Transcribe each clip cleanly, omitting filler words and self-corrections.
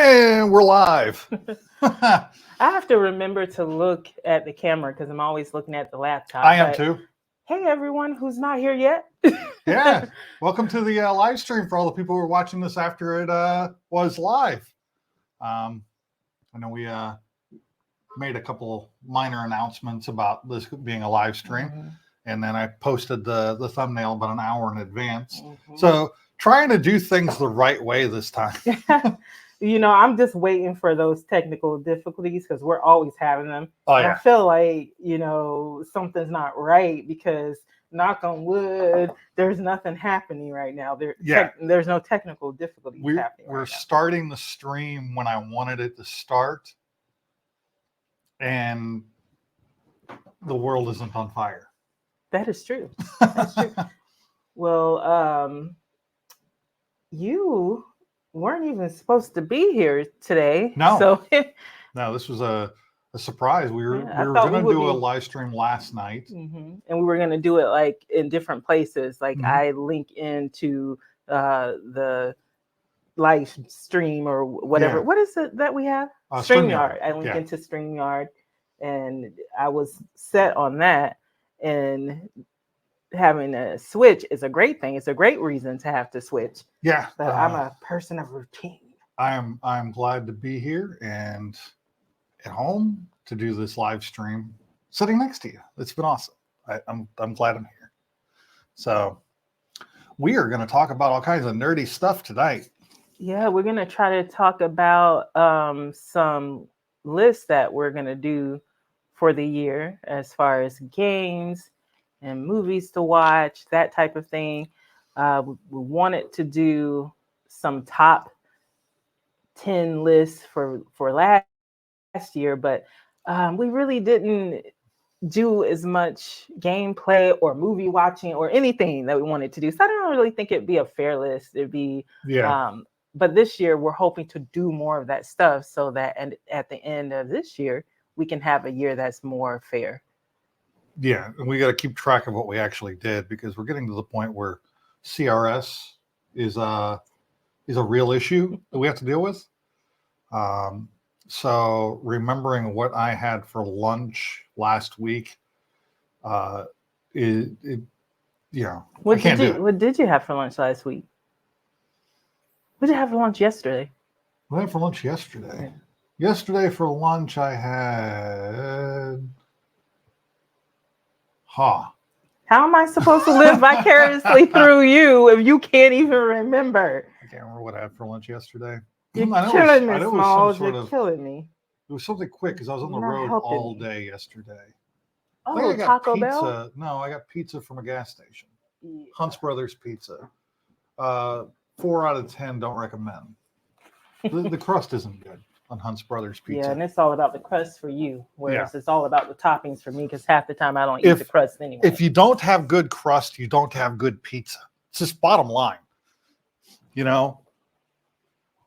And we're live. I have to remember to look at the camera because I'm always looking at the laptop. I am too. Hey, everyone who's not here yet. Yeah. Welcome to the live stream for all the people who are watching this after it was live. I know we made a couple minor announcements about this being a live stream. Mm-hmm. And then I posted the thumbnail about an hour in advance. Mm-hmm. So trying to do things the right way this time. You know, I'm just waiting for those technical difficulties because we're always having them. Oh, yeah. I feel like, you know, something's not right because, knock on wood, there's nothing happening right now. There's no technical difficulties happening. We're starting the stream when I wanted it to start, and the world isn't on fire. That is true. That's true. Well, you weren't even supposed to be here today. No. So no, this was a surprise. We were going to do a live stream last night. Mm-hmm. And we were going to do it like in different places. Like mm-hmm. I link into the live stream or whatever. Yeah. What is it that we have? StreamYard. I link into StreamYard, and I was set on that. And having a switch is a great thing. It's a great reason to have to switch. Yeah. But I'm a person of routine. I'm glad to be here and at home to do this live stream sitting next to you. It's been awesome. I'm glad I'm here. So we are going to talk about all kinds of nerdy stuff tonight. Yeah, we're going to try to talk about some lists that we're going to do for the year as far as games and movies to watch, that type of thing. We wanted to do some top 10 lists for last year, but we really didn't do as much gameplay or movie watching or anything that we wanted to do. So I don't really think it'd be a fair list. It'd be, but this year we're hoping to do more of that stuff so that at the end of this year, we can have a year that's more fair. Yeah, and we got to keep track of what we actually did because we're getting to the point where CRS is a real issue that we have to deal with. So remembering what I had for lunch last week, What did you have for lunch last week? What did you have for lunch yesterday? What did I have for lunch yesterday? Yeah. Yesterday for lunch I had How am I supposed to live vicariously through you if you can't even remember? I can't remember what I had for lunch yesterday. You're killing me, Smalls. You're killing me. It was something quick because I was on the road all day yesterday. Oh, Taco Bell? No, I got pizza from a gas station. Yeah. Hunt's Brothers Pizza. 4 out of 10 don't recommend. The crust isn't good on Hunt's Brothers Pizza. Yeah, and it's all about the crust for you, whereas it's all about the toppings for me because half the time I don't eat the crust anyway. If you don't have good crust, you don't have good pizza. It's just bottom line. You know?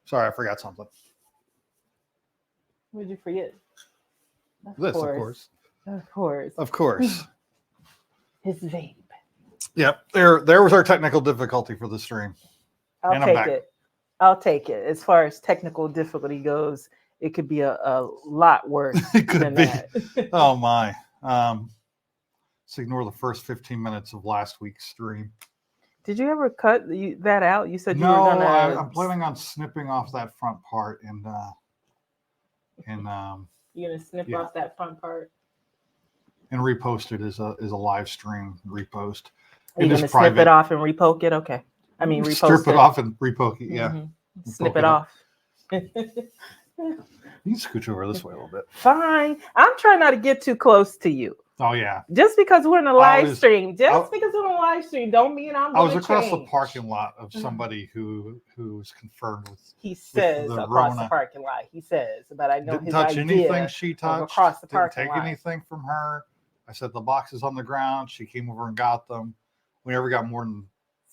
Sorry, I forgot something. What did you forget? Of course. His vape. Yep, there was our technical difficulty for the stream. I'll take it. As far as technical difficulty goes, it could be a lot worse than that. Oh my. Let's ignore the first 15 minutes of last week's stream. Did you ever cut that out? You said you were gonna. No, I'm planning on snipping off that front part and you're gonna snip off that front part and repost it as a live stream repost. Are you gonna snip it off and repoke it? Okay. I mean, repost strip it off and repoke it. Yeah. Mm-hmm. Snip it off. You can scooch over this way a little bit. Fine. I'm trying not to get too close to you. Oh yeah. Just because we're in a live stream, don't mean I'm. I was across the parking lot of somebody who's confirmed with. He says across the parking lot. He says, but I know didn't his touch idea anything she touched. Across the didn't parking take lot. Anything from her. I said the boxes on the ground. She came over and got them. We never got more than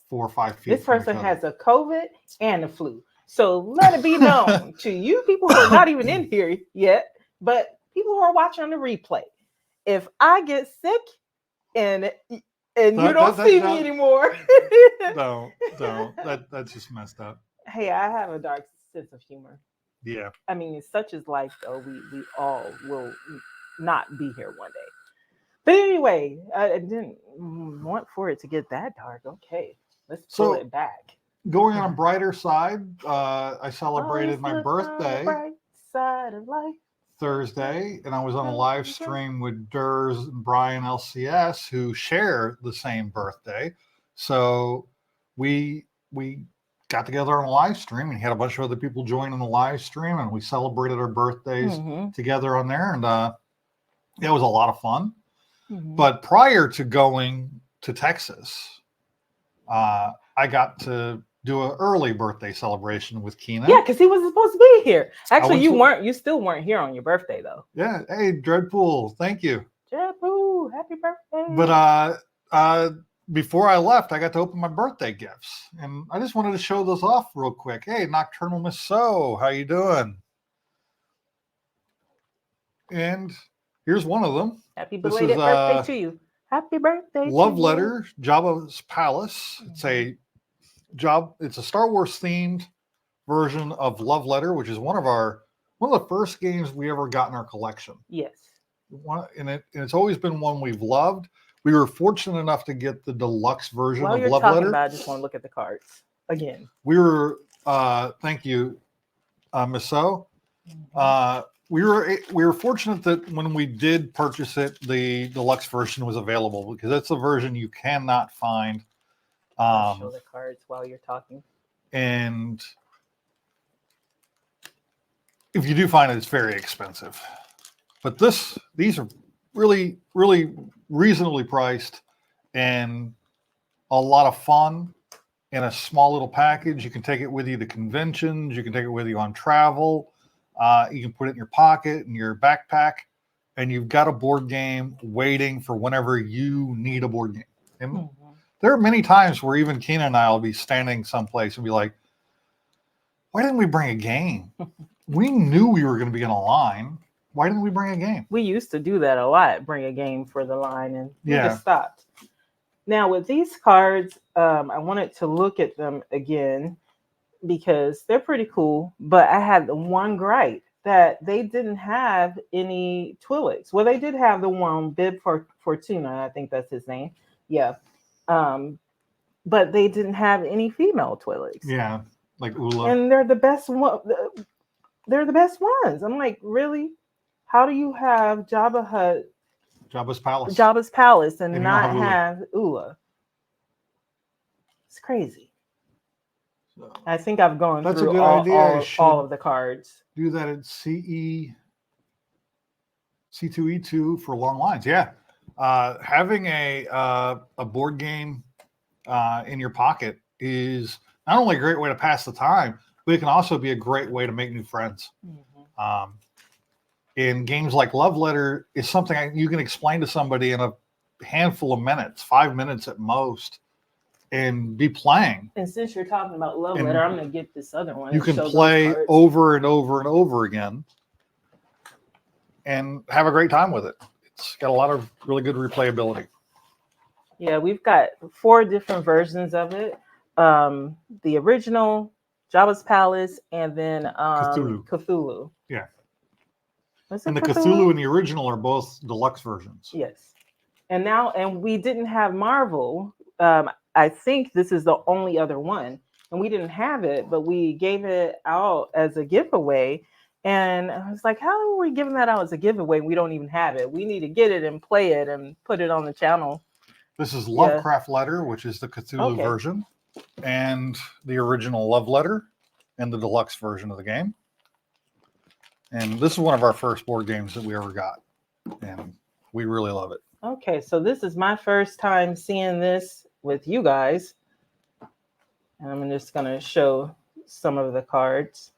4 or 5 feet. This person has a COVID and a flu. So let it be known to you people who are not even in here yet, but people who are watching on the replay. If I get sick and you don't see me anymore. No. That's just messed up. Hey, I have a dark sense of humor. Yeah. I mean, such is life, though. We all will not be here one day. But anyway, I didn't want for it to get that dark. Okay, let's pull So it back. going on a brighter side, I celebrated Always my look on the birthday bright side of life. Thursday, and I was on a live stream with Durs and Brian LCS, who share the same birthday. So we got together on a live stream and had a bunch of other people join in the live stream, and we celebrated our birthdays together on there, and it was a lot of fun. But prior to going to Texas, I got to do an early birthday celebration with Kina. Yeah, because he wasn't supposed to be here. Actually, you still weren't here on your birthday, though. Yeah. Hey, Dreadpool, thank you. Dreadpool, happy birthday. But before I left, I got to open my birthday gifts, and I just wanted to show those off real quick. Hey, Nocturnal Miss So, how you doing? And here's one of them. Happy belated birthday to you. Happy birthday. Love Letter, Jabba's Palace. It's a Star Wars themed version of Love Letter, which is one of the first games we ever got in our collection. Yes. And it's always been one we've loved. We were fortunate enough to get the deluxe version While of you're Love talking Letter. about, I just want to look at the cards again. We were thank you, Miss So. We were fortunate that when we did purchase it, the deluxe version was available, because that's a version you cannot find. I'll show the cards while you're talking. And if you do find it, it's very expensive. But these are really, really reasonably priced and a lot of fun in a small little package. You can take it with you to conventions. You can take it with you on travel. You can put it in your pocket, in your backpack, and you've got a board game waiting for whenever you need a board game. And there are many times where even Kina and I will be standing someplace and be like, why didn't we bring a game? We knew we were going to be in a line. Why didn't we bring a game? We used to do that a lot, bring a game for the line, and we just stopped. Now, with these cards, I wanted to look at them again because they're pretty cool, but I had the one gripe that they didn't have any Twi'leks. Well, they did have the one, Bib Fortuna, I think that's his name. Yeah. But they didn't have any female Twi'leks. Yeah, like Ula. And they're the best one. They're the best ones. I'm like, really? How do you have Jabba's Palace. Jabba's Palace and not have Ula? It's crazy. So, I think I've gone through all of the cards. Do that at C2E2 for long lines. Yeah. Having a board game in your pocket is not only a great way to pass the time, but it can also be a great way to make new friends. In games like Love Letter is something you can explain to somebody in a handful of minutes, 5 minutes at most, and be playing. And since you're talking about Love Letter, I'm going to get this other one. You can play over and over and over again and have a great time with it. It's got a lot of really good replayability. Yeah, we've got 4 different versions of it. The original, Jabba's Palace, and then Cthulhu. Yeah. And the Cthulhu and the original are both deluxe versions. Yes. And we didn't have Marvel. I think this is the only other one. And we didn't have it, but we gave it out as a giveaway. And I was like, how are we giving that out as a giveaway? We don't even have it. We need to get it and play it and put it on the channel. This is Lovecraft Letter, which is the Cthulhu version, and the original Love Letter and the deluxe version of the game. And this is one of our first board games that we ever got. And we really love it. Okay, so this is my first time seeing this with you guys. And I'm just going to show some of the cards.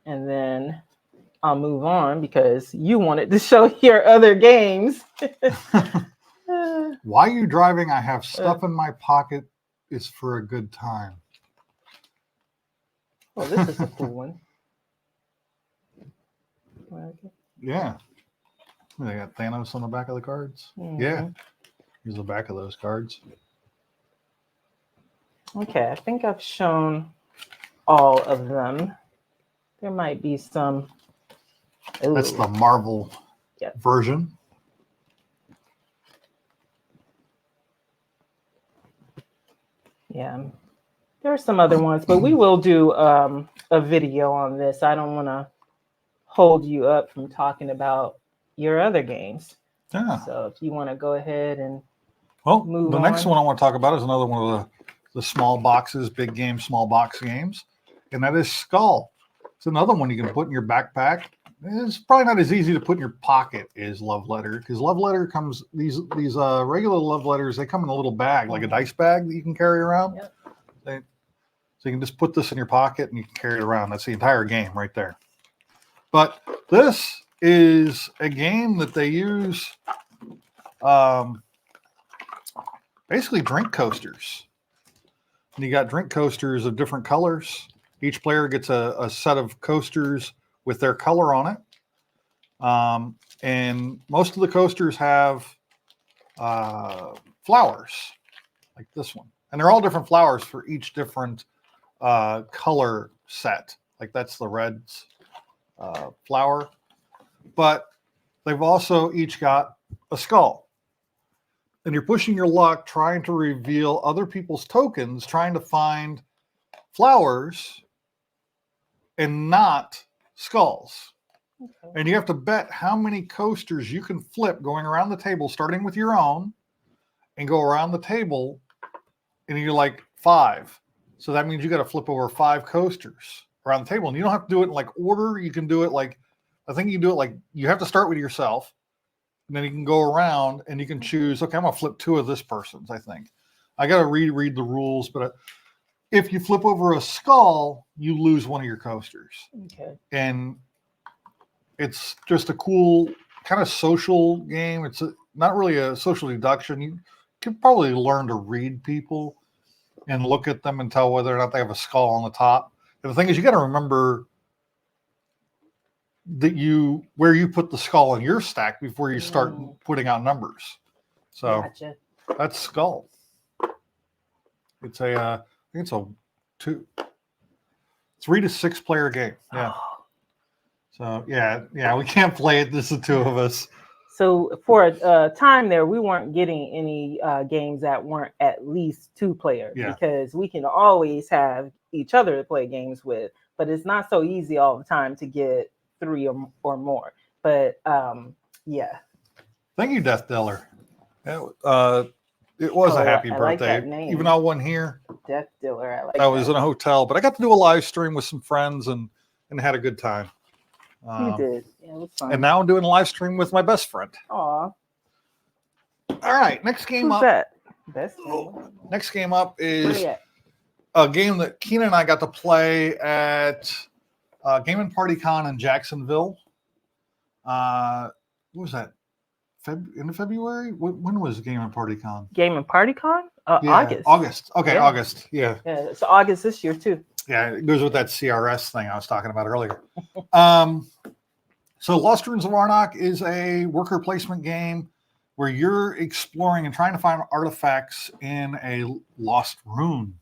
And then I'll move on because you wanted to show your other games. Why are you driving? I have stuff in my pocket. Is for a good time. Oh, this is a cool one. Yeah. They got Thanos on the back of the cards. Yeah. Here's the back of those cards. Okay, I think I've shown all of them. There might be some. That's Ooh. the Marvel Yep. version. Yeah. There are some other ones, but we will do a video on this. I don't want to hold you up from talking about your other games. Yeah. So if you want to go ahead and the next on. one I want to talk about is another one of the small boxes, big game, small box games, and that is Skull. It's another one you can put in your backpack. It's probably not as easy to put in your pocket as Love Letter, because Love Letter comes these regular Love Letters. They come in a little bag, like a dice bag that you can carry around. Yep. So you can just put this in your pocket and you can carry it around. That's the entire game right there. But this is a game that they use basically drink coasters. And you got drink coasters of different colors. Each player gets a set of coasters with their color on it. And most of the coasters have flowers, like this one. And they're all different flowers for each different color set. Like that's the red flower. But they've also each got a skull. And you're pushing your luck trying to reveal other people's tokens, trying to find flowers and not skulls. Okay. And you have to bet how many coasters you can flip going around the table, starting with your own, and go around the table, and you're like 5. So that means you got to flip over 5 coasters around the table. And you don't have to do it in like order. You can do it like, I think you can do it like, you have to start with yourself, and then you can go around and you can choose, okay, I'm going to flip 2 of this person's, I think. I got to reread the rules, but if you flip over a skull, you lose one of your coasters. Okay. And it's just a cool kind of social game. It's not really a social deduction. You can probably learn to read people and look at them and tell whether or not they have a skull on the top. And the thing is, you got to remember that where you put the skull in your stack before you start putting out numbers. So gotcha. That's Skull. It's I think it's a 3 to 6 player game. Yeah. Oh. So yeah, we can't play it. This is 2 of us. So for a time there, we weren't getting any games that weren't at least 2 players because we can always have each other to play games with, but it's not so easy all the time to get 3 or more. But yeah. Thank you, Death Dealer. It was a happy birthday. Like that name. Even though I wasn't here. Death Dealer. I like that. I was in a hotel, but I got to do a live stream with some friends and had a good time. You did. Yeah, it was fun. And now I'm doing a live stream with my best friend. Aw. All right, next game Who's up. That? Best game? Next game up is a game that Kina and I got to play at Game and Party Con in Jacksonville. What was that? End of February? When was Game and Party Con? Game and Party Con? August. August. Okay, yeah. August. Yeah. Yeah, it's August this year too. Yeah, it goes with that CRS thing I was talking about earlier. So Lost Ruins of Arnak is a worker placement game where you're exploring and trying to find artifacts in a lost rune.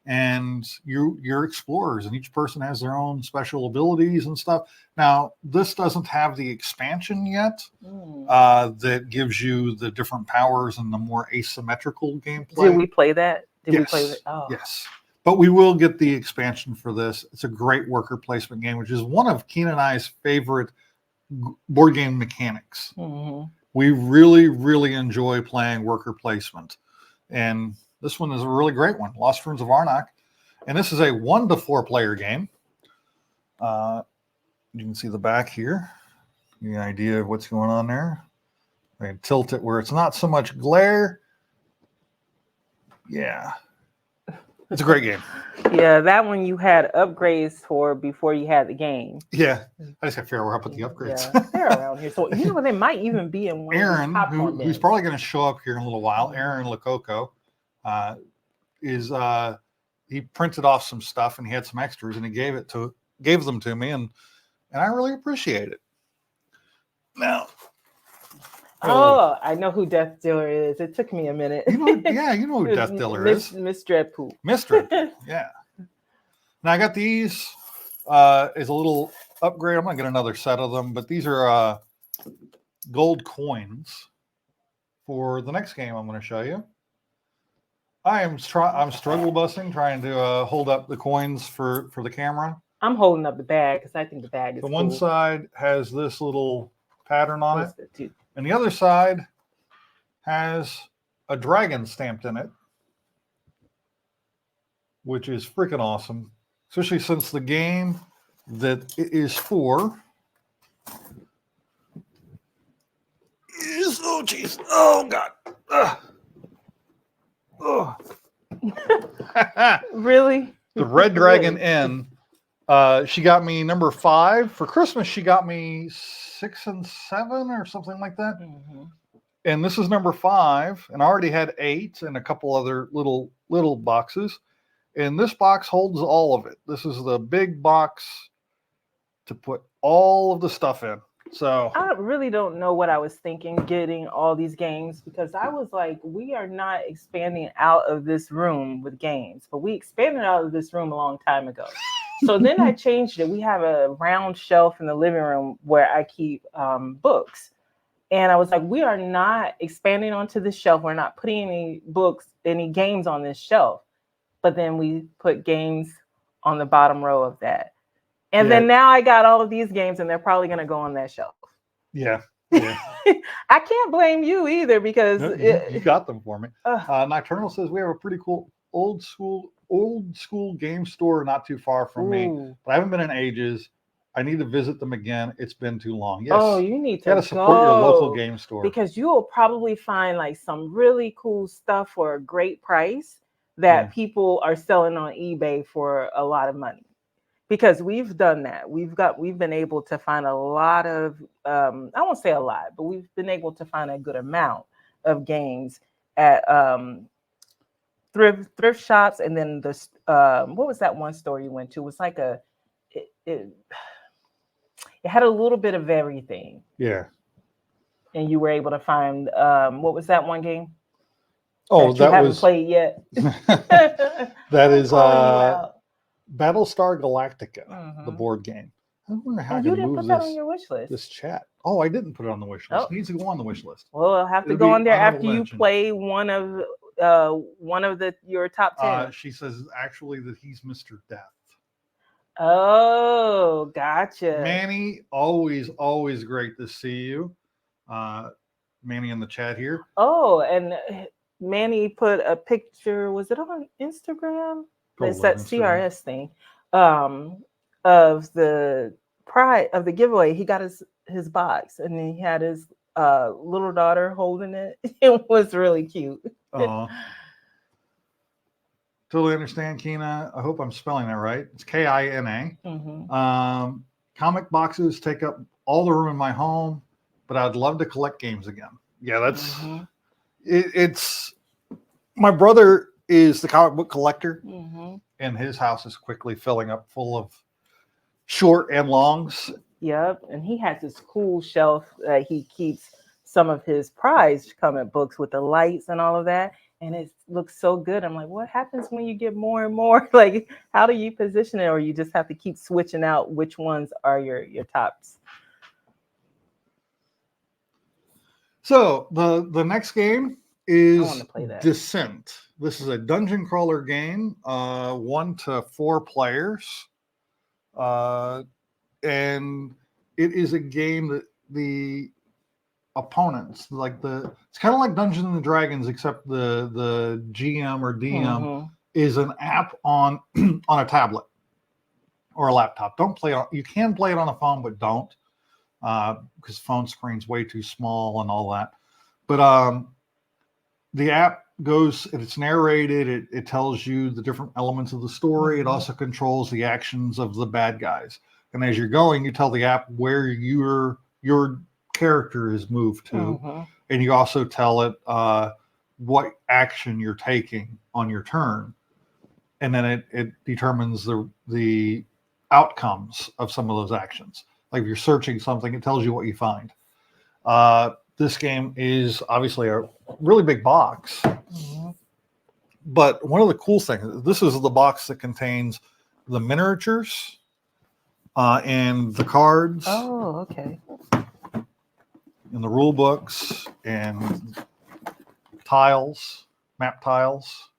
And you're explorers, and each person has their own special abilities and stuff. Now, this doesn't have the expansion yet that gives you the different powers and the more asymmetrical gameplay. Did we play that? Yes. We play that? Oh. Yes. But we will get the expansion for this. It's a great worker placement game, which is one of Kina and I's favorite board game mechanics. Mm-hmm. We really, really enjoy playing worker placement. And this one is a really great one, Lost Ruins of Arnak. And this is a 1 to 4 player game. You can see the back here. The idea of what's going on there. I can tilt it where it's not so much glare. Yeah. It's a great game. Yeah, that one you had upgrades for before you had the game. Yeah. I just got to figure out where I put the upgrades. Yeah, they're around here. So, they might even be in one Aaron, who's probably going to show up here in a little while, Aaron Lococo, he printed off some stuff and he had some extras and he gave them to me and I really appreciate it. Now, I know who Death Dealer is. It took me a minute. You know who Death Dealer is. Miss Dreadpool. Miss Dreadpool, yeah. Now I got these is a little upgrade. I'm going to get another set of them, but these are gold coins for the next game I'm going to show you. I'm struggle busting trying to hold up the coins for the camera. I'm holding up the bag because I think the bag is The one cool. side has this little pattern on That's it, good too. and the other side has a dragon stamped in it, which is freaking awesome, especially since the game that it is for is, oh jeez, oh god, Really? the Red Dragon Really? Inn. She got me number 5 for Christmas. She got me 6 and 7 or something like that. Mm-hmm. And this is number 5, and I already had 8 and a couple other little boxes. And this box holds all of it. This is the big box to put all of the stuff in. So I really don't know what I was thinking getting all these games, because I was like, we are not expanding out of this room with games, but we expanded out of this room a long time ago. So then I changed it. We have a round shelf in the living room where I keep books. And I was like, we are not expanding onto this shelf. We're not putting any books, any games on this shelf. But then we put games on the bottom row of that. And then now I got all of these games, and they're probably going to go on that shelf. Yeah. I can't blame you either, because No, you got them for me. Nocturnal says we have a pretty cool old school game store not too far from me, but I haven't been in ages. I need to visit them again. It's been too long. Yes. Oh, you need to gotta support your local game store, because you will probably find like some really cool stuff for a great price that people are selling on eBay for a lot of money. Because we've done that. We've been able to find a lot of, I won't say a lot, but we've been able to find a good amount of games at thrift shops. And then what was that one store you went to? It was like it had a little bit of everything. Yeah. And you were able to find, what was that one game? Oh, that you haven't played yet. That is Battlestar Galactica, the board game. I wonder how I can move put that on your wish list. This chat. Oh, I didn't put it on the wish list. It needs to go on the wish list. Well, I'll have to go on there after you play one of your top 10. She says actually that he's Mr. Death. Oh, gotcha. Manny, always great to see you. Manny in the chat here. Oh, and Manny put a picture. Was it on Instagram? It's that CRS thing of the pride of the giveaway. He got his box, and then he had his little daughter holding it. It was really cute. Totally understand, Kina. I hope I'm spelling that right. It's Kina. Comic boxes take up all the room in my home, but I'd love to collect games again. Yeah, that's it's my brother is the comic book collector, and his house is quickly filling up full of short and longs. Yep, and he has this cool shelf that he keeps some of his prized comic books with the lights and all of that, and it looks so good. I'm like, what happens when you get more and more? Like, how do you position it, or you just have to keep switching out which ones are your tops? So the next game is Descent. This is a dungeon crawler game, 1 to 4 players, and it is a game that the opponents it's kind of like Dungeons and Dragons, except the GM or DM is an app on a tablet or a laptop. Don't play on. You can play it on a phone, but don't, because phone screen's way too small and all that. But the app goes, it's narrated. It tells you the different elements of the story. It also controls the actions of the bad guys. And as you're going, you tell the app where your character is moved to, and you also tell it what action you're taking on your turn, and then it determines the outcomes of some of those actions. Like if you're searching something, it tells you what you find. This game is obviously a really big box, but one of the cool things, this is the box that contains the miniatures, and the cards Oh, okay. and the rule books and tiles, map tiles.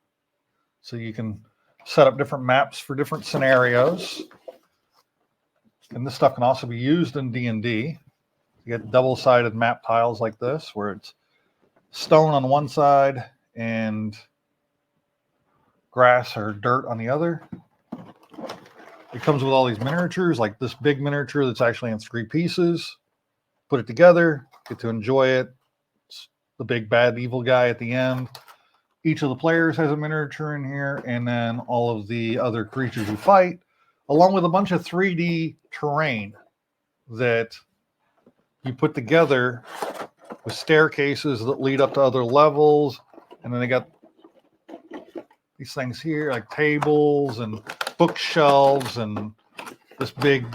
So you can set up different maps for different scenarios. And this stuff can also be used in D&D. You get double-sided map tiles like this, where it's stone on one side and grass or dirt on the other. It comes with all these miniatures, like this big miniature that's actually in 3 pieces. Put it together, get to enjoy it. It's the big bad evil guy at the end. Each of the players has a miniature in here, and then all of the other creatures you fight, along with a bunch of 3D terrain that you put together with staircases that lead up to other levels. And then they got these things here, like tables and bookshelves, and this big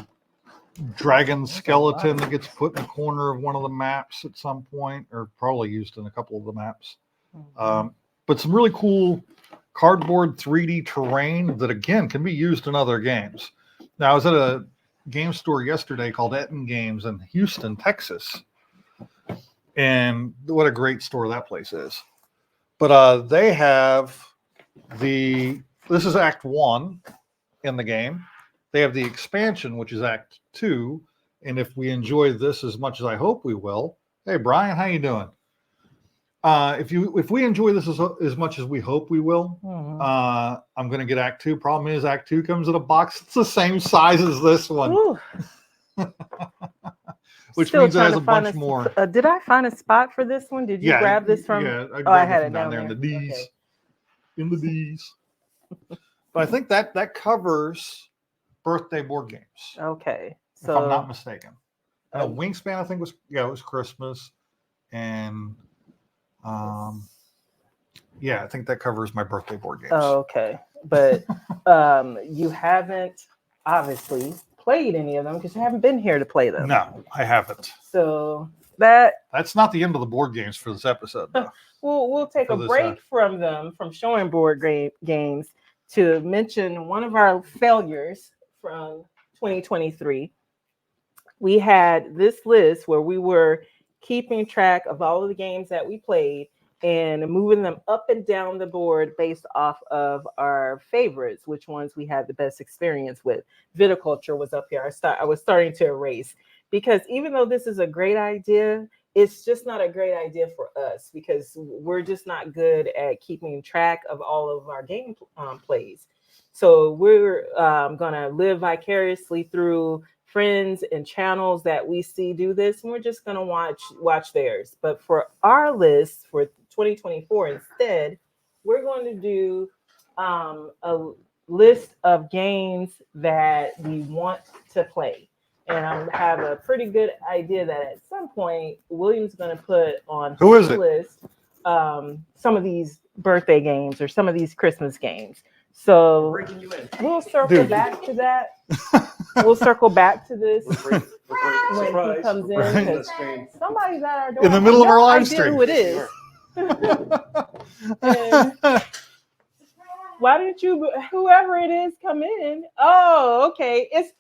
dragon skeleton that gets put in the corner of one of the maps at some point, or probably used in a couple of the maps. But some really cool cardboard 3D terrain that, again, can be used in other games. Now, I was at a game store yesterday called Etten Games in Houston, Texas. And what a great store that place is. But they have this is Act 1 in the game. They have the expansion, which is Act 2. And if we enjoy this as much as I hope we will, hey, Brian, how you doing? If we enjoy this as much as we hope we will, I'm going to get Act 2. Problem is, Act 2 comes in a box that's the same size as this one. Which Still means it trying has to a find bunch more. Did I find a spot for this one? Did you grab this from? Yeah, I grabbed had from it down there. in the D's. Okay. In the D's. But I think that covers birthday board games. Okay. If I'm not mistaken. Wingspan, I think it was Christmas. And yeah, I think that covers my birthday board games. Oh, okay. But you haven't obviously played any of them because you haven't been here to play them. No, I haven't. So that's not the end of the board games for this episode, though. We'll take a break from them, from showing board games, to mention one of our failures from 2023. We had this list where we were keeping track of all of the games that we played and moving them up and down the board based off of our favorites, which ones we had the best experience with. Viticulture was up here. I was starting to erase, because even though this is a great idea, it's just not a great idea for us because we're just not good at keeping track of all of our game plays. So we're going to live vicariously through friends and channels that we see do this, and we're just going to watch theirs. But for our list for 2024 instead, we're going to do a list of games that we want to play. And I have a pretty good idea that at some point, William's going to put on his list some of these birthday games or some of these Christmas games. So we'll circle back to that. We'll circle back to this when he comes in. Somebody's at our door. In the middle of our live stream. Who it is. Why didn't you, whoever it is, come in? Oh, okay. It's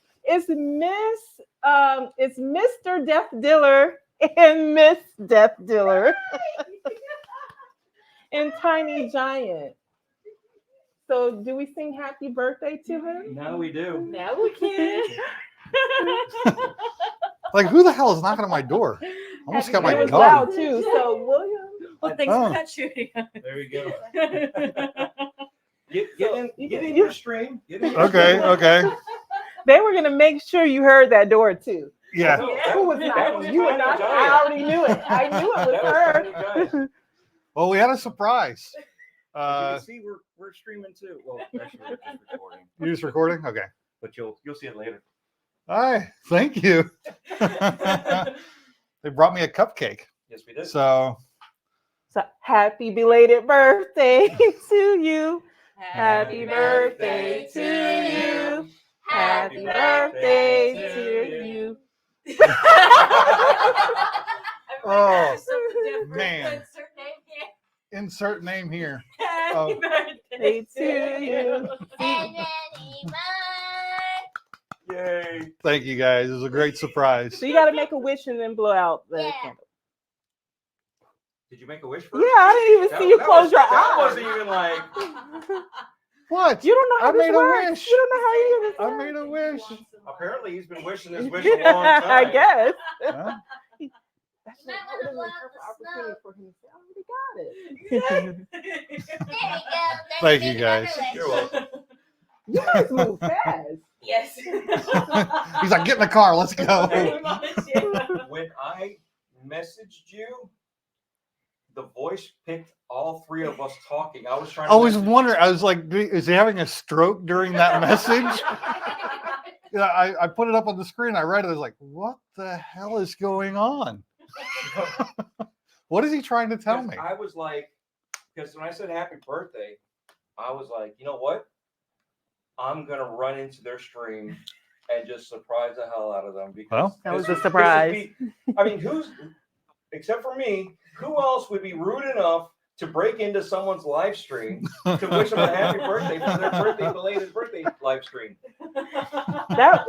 Mr. Death Dealer and Miss Death Dealer and Tiny Giant. So do we sing happy birthday to him? Now we do. Now we can. Like, who the hell is knocking on my door? I almost got my gun. It was gun. loud too. So William. Well, thanks for not shooting. There we go. Get in your stream. Okay. They were gonna make sure you heard that door too. Yeah. Who was knocking? You were knocking. I already knew it. I knew it was her. Well, we had a surprise. As you can see, we're streaming too. Well, actually, we're just recording. You're just recording? Okay. But you'll see it later. Hi, thank you. They brought me a cupcake. Yes, we did. So happy belated birthday to you. Happy birthday to you. Happy birthday to you. Oh, man. Insert name here. Happy birthday to you. Yay. Thank you guys. It was a great surprise. So you got to make a wish and then blow out the candle. Did you make a wish Yeah, first? I didn't even see you close your That eyes. wasn't even like. What? You don't know how I this made a works. wish. You don't know how you do this. I made a wish. Apparently, he's been wishing this wish a long time. I guess. Huh? That's an opportunity for him to say, I already got it. Thank you, guys. You're welcome. You guys move fast. Yes. He's like, get in the car. Let's go. When I messaged you, the voice picked all three of us talking. I was trying to. I was wondering. I was like, is he having a stroke during that message? Yeah, I put it up on the screen. I read it. I was like, what the hell is going on? What is he trying to tell me? I was like, because when I said happy birthday, I was like, you know what? I'm going to run into their stream and just surprise the hell out of them. Because Well, that was this a surprise. I mean, except for me, who else would be rude enough to break into someone's live stream to wish them a happy birthday for their belated birthday live stream? That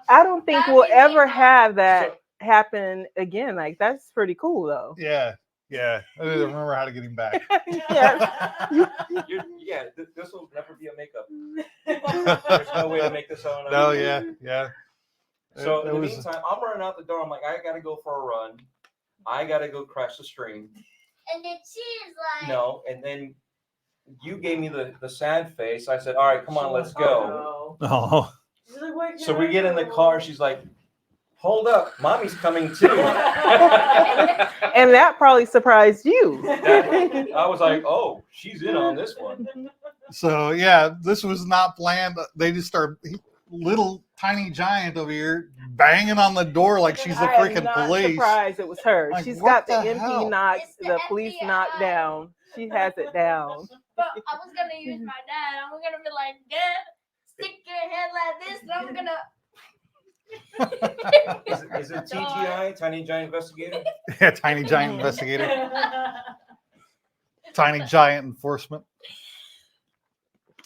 I don't think we'll ever have that happen again. Like, that's pretty cool, though. yeah. I didn't remember how to get him back. Yes. This will never be a makeup. There's no way to make this on. No, yeah. So It in the was- meantime, I'm running out the door. I'm like, I gotta go for a run. I gotta go crash the stream. And then she's like, No, and then you gave me the sad face. I said, all right, come on, let's go. Oh, So we get in the car. She's like, hold up, mommy's coming too. And that probably surprised you. I was like, oh, she's in on this one. so yeah, this was not planned. They just started little tiny giant over here banging on the door like she's the I am freaking not police. surprised it was her. Like, She's what got the the MP hell? knocks, It's the the police FBI. knockdown. She has it down. but I was gonna use my dad. I'm gonna be like, Dad, stick your head like this, and I'm gonna. Is it TGI, Tiny Giant Investigator? Yeah, tiny giant investigator, tiny giant enforcement.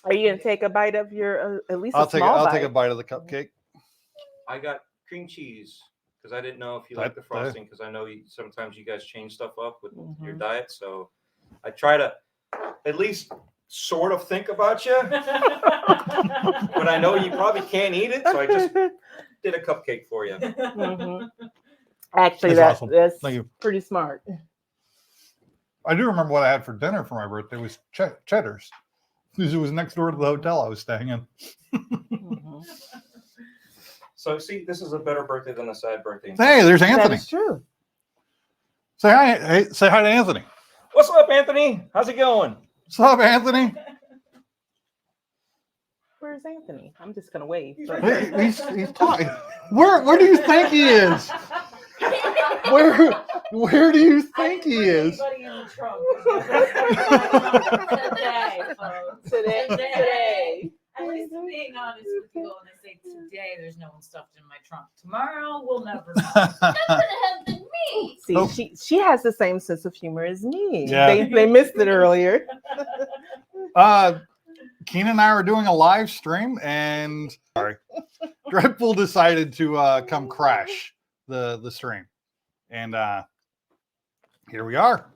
Are you gonna take a bite of your at least I'll a small I'll bite? take a bite of the cupcake. I got cream cheese because I didn't know if you like the frosting because I know sometimes you guys change stuff up with your diet. So I try to at least sort of think about you, but I know you probably can't eat it. So I just did a cupcake for you. Mhm. Actually, That's awesome. that's Thank you. pretty smart. I do remember what I had for dinner for my birthday was Cheddar's. Because it was next door to the hotel I was staying in. Mhm. So see, this is a better birthday than a sad birthday. Hey, there's That Anthony. is true. Say hi. Hey, say hi to Anthony. What's up, Anthony? How's it going? What's up, Anthony? Where's Anthony? I'm just gonna wave. He's talking. Where do you think he is? Where do you think he is? Anybody in the trunk? Today. At least I'm being honest with you all, and I say today there's no one stuffed in my trunk. Tomorrow we'll never know. That would have been me. See, Oh. she has the same sense of humor as me. Yeah. They missed it earlier. Kina and I were doing a live stream, and Dreadpool decided to come crash the stream, and here we are.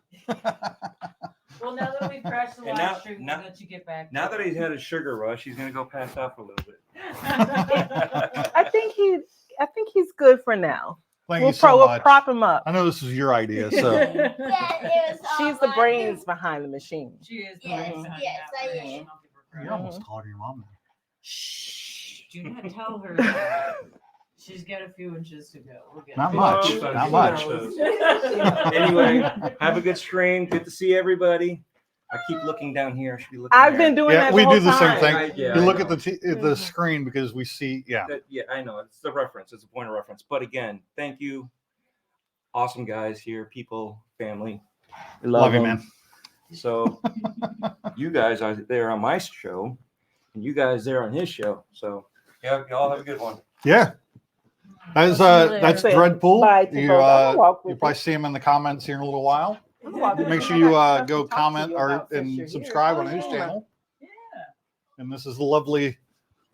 Well, now that we've crashed the And live now- stream, now- we'll let you get back. Now that he's had a sugar rush, he's gonna go pass out for a little bit. I think he's good for now. Thank We'll you so we'll much. prop him up. I know this was your idea, so Yeah, it was all She's the my brains doing. behind the machine. She is. the Yes, brains behind yes, that I operation. am. I'll give her you're credit. almost calling your mom. Shh! Do not tell her that. She's got a few inches to go. We'll get Not there. much. Oh, Not she much. knows. Anyway, have a good stream. Good to see everybody. I keep looking down here. I should be looking. I've there. been doing Yeah, that. we the whole do the same time. thing. Yeah, You I look know. at the screen because we see. Yeah. Yeah, I know. It's the reference. It's a point of reference. But again, thank you. Awesome guys here, people, family. We Love you, them. man. So you guys are there on my show, and you guys there on his show. So yeah, y'all have a good one. Yeah. That's I'll see you that's later. Dreadpool. Bye to You both. I'll walk with you'll probably see him in the comments here in a little while. I'm walking Make with sure you. you I got go stuff to talk to comment you or about since and you're here. subscribe on Oh, his yeah. channel. Yeah. And this is the lovely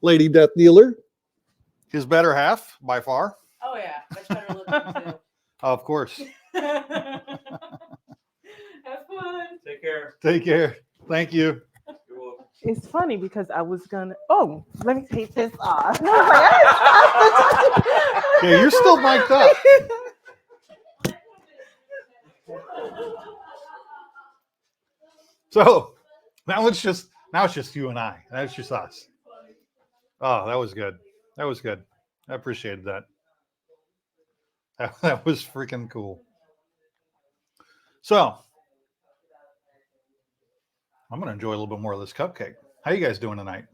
Lady Death Dealer. His better half, by far. Oh yeah, much better looking too. Of course. Have fun. Take care. Take care. Thank you. You're welcome. It's funny because I was gonna. Oh, let me take this off. And I was like, I Yeah, you're still mic'd up. So now it's just you and I. That's just us. Oh, that was good. That was good. I appreciated that. That was freaking cool. So I'm gonna enjoy a little bit more of this cupcake. How you guys doing tonight?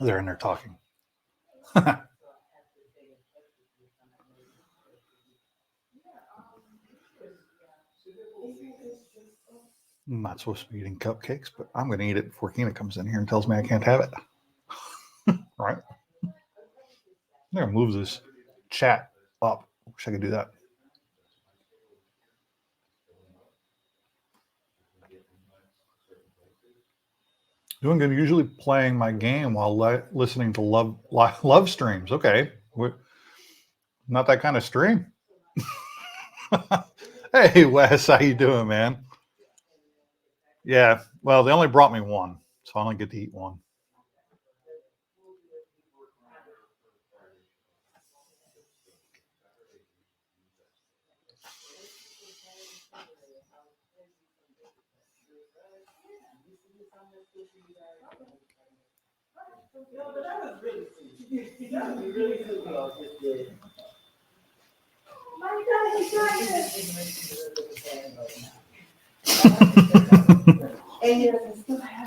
They're in there talking. I'm not supposed to be eating cupcakes, but I'm going to eat it before Kina comes in here and tells me I can't have it. All right. I'm going to move this chat up. Wish I could do that. Doing good. Usually playing my game while listening to love streams. Okay. Not that kind of stream. Hey, Wes. How you doing, man? Yeah. Well, they only brought me one, so I only get to eat one.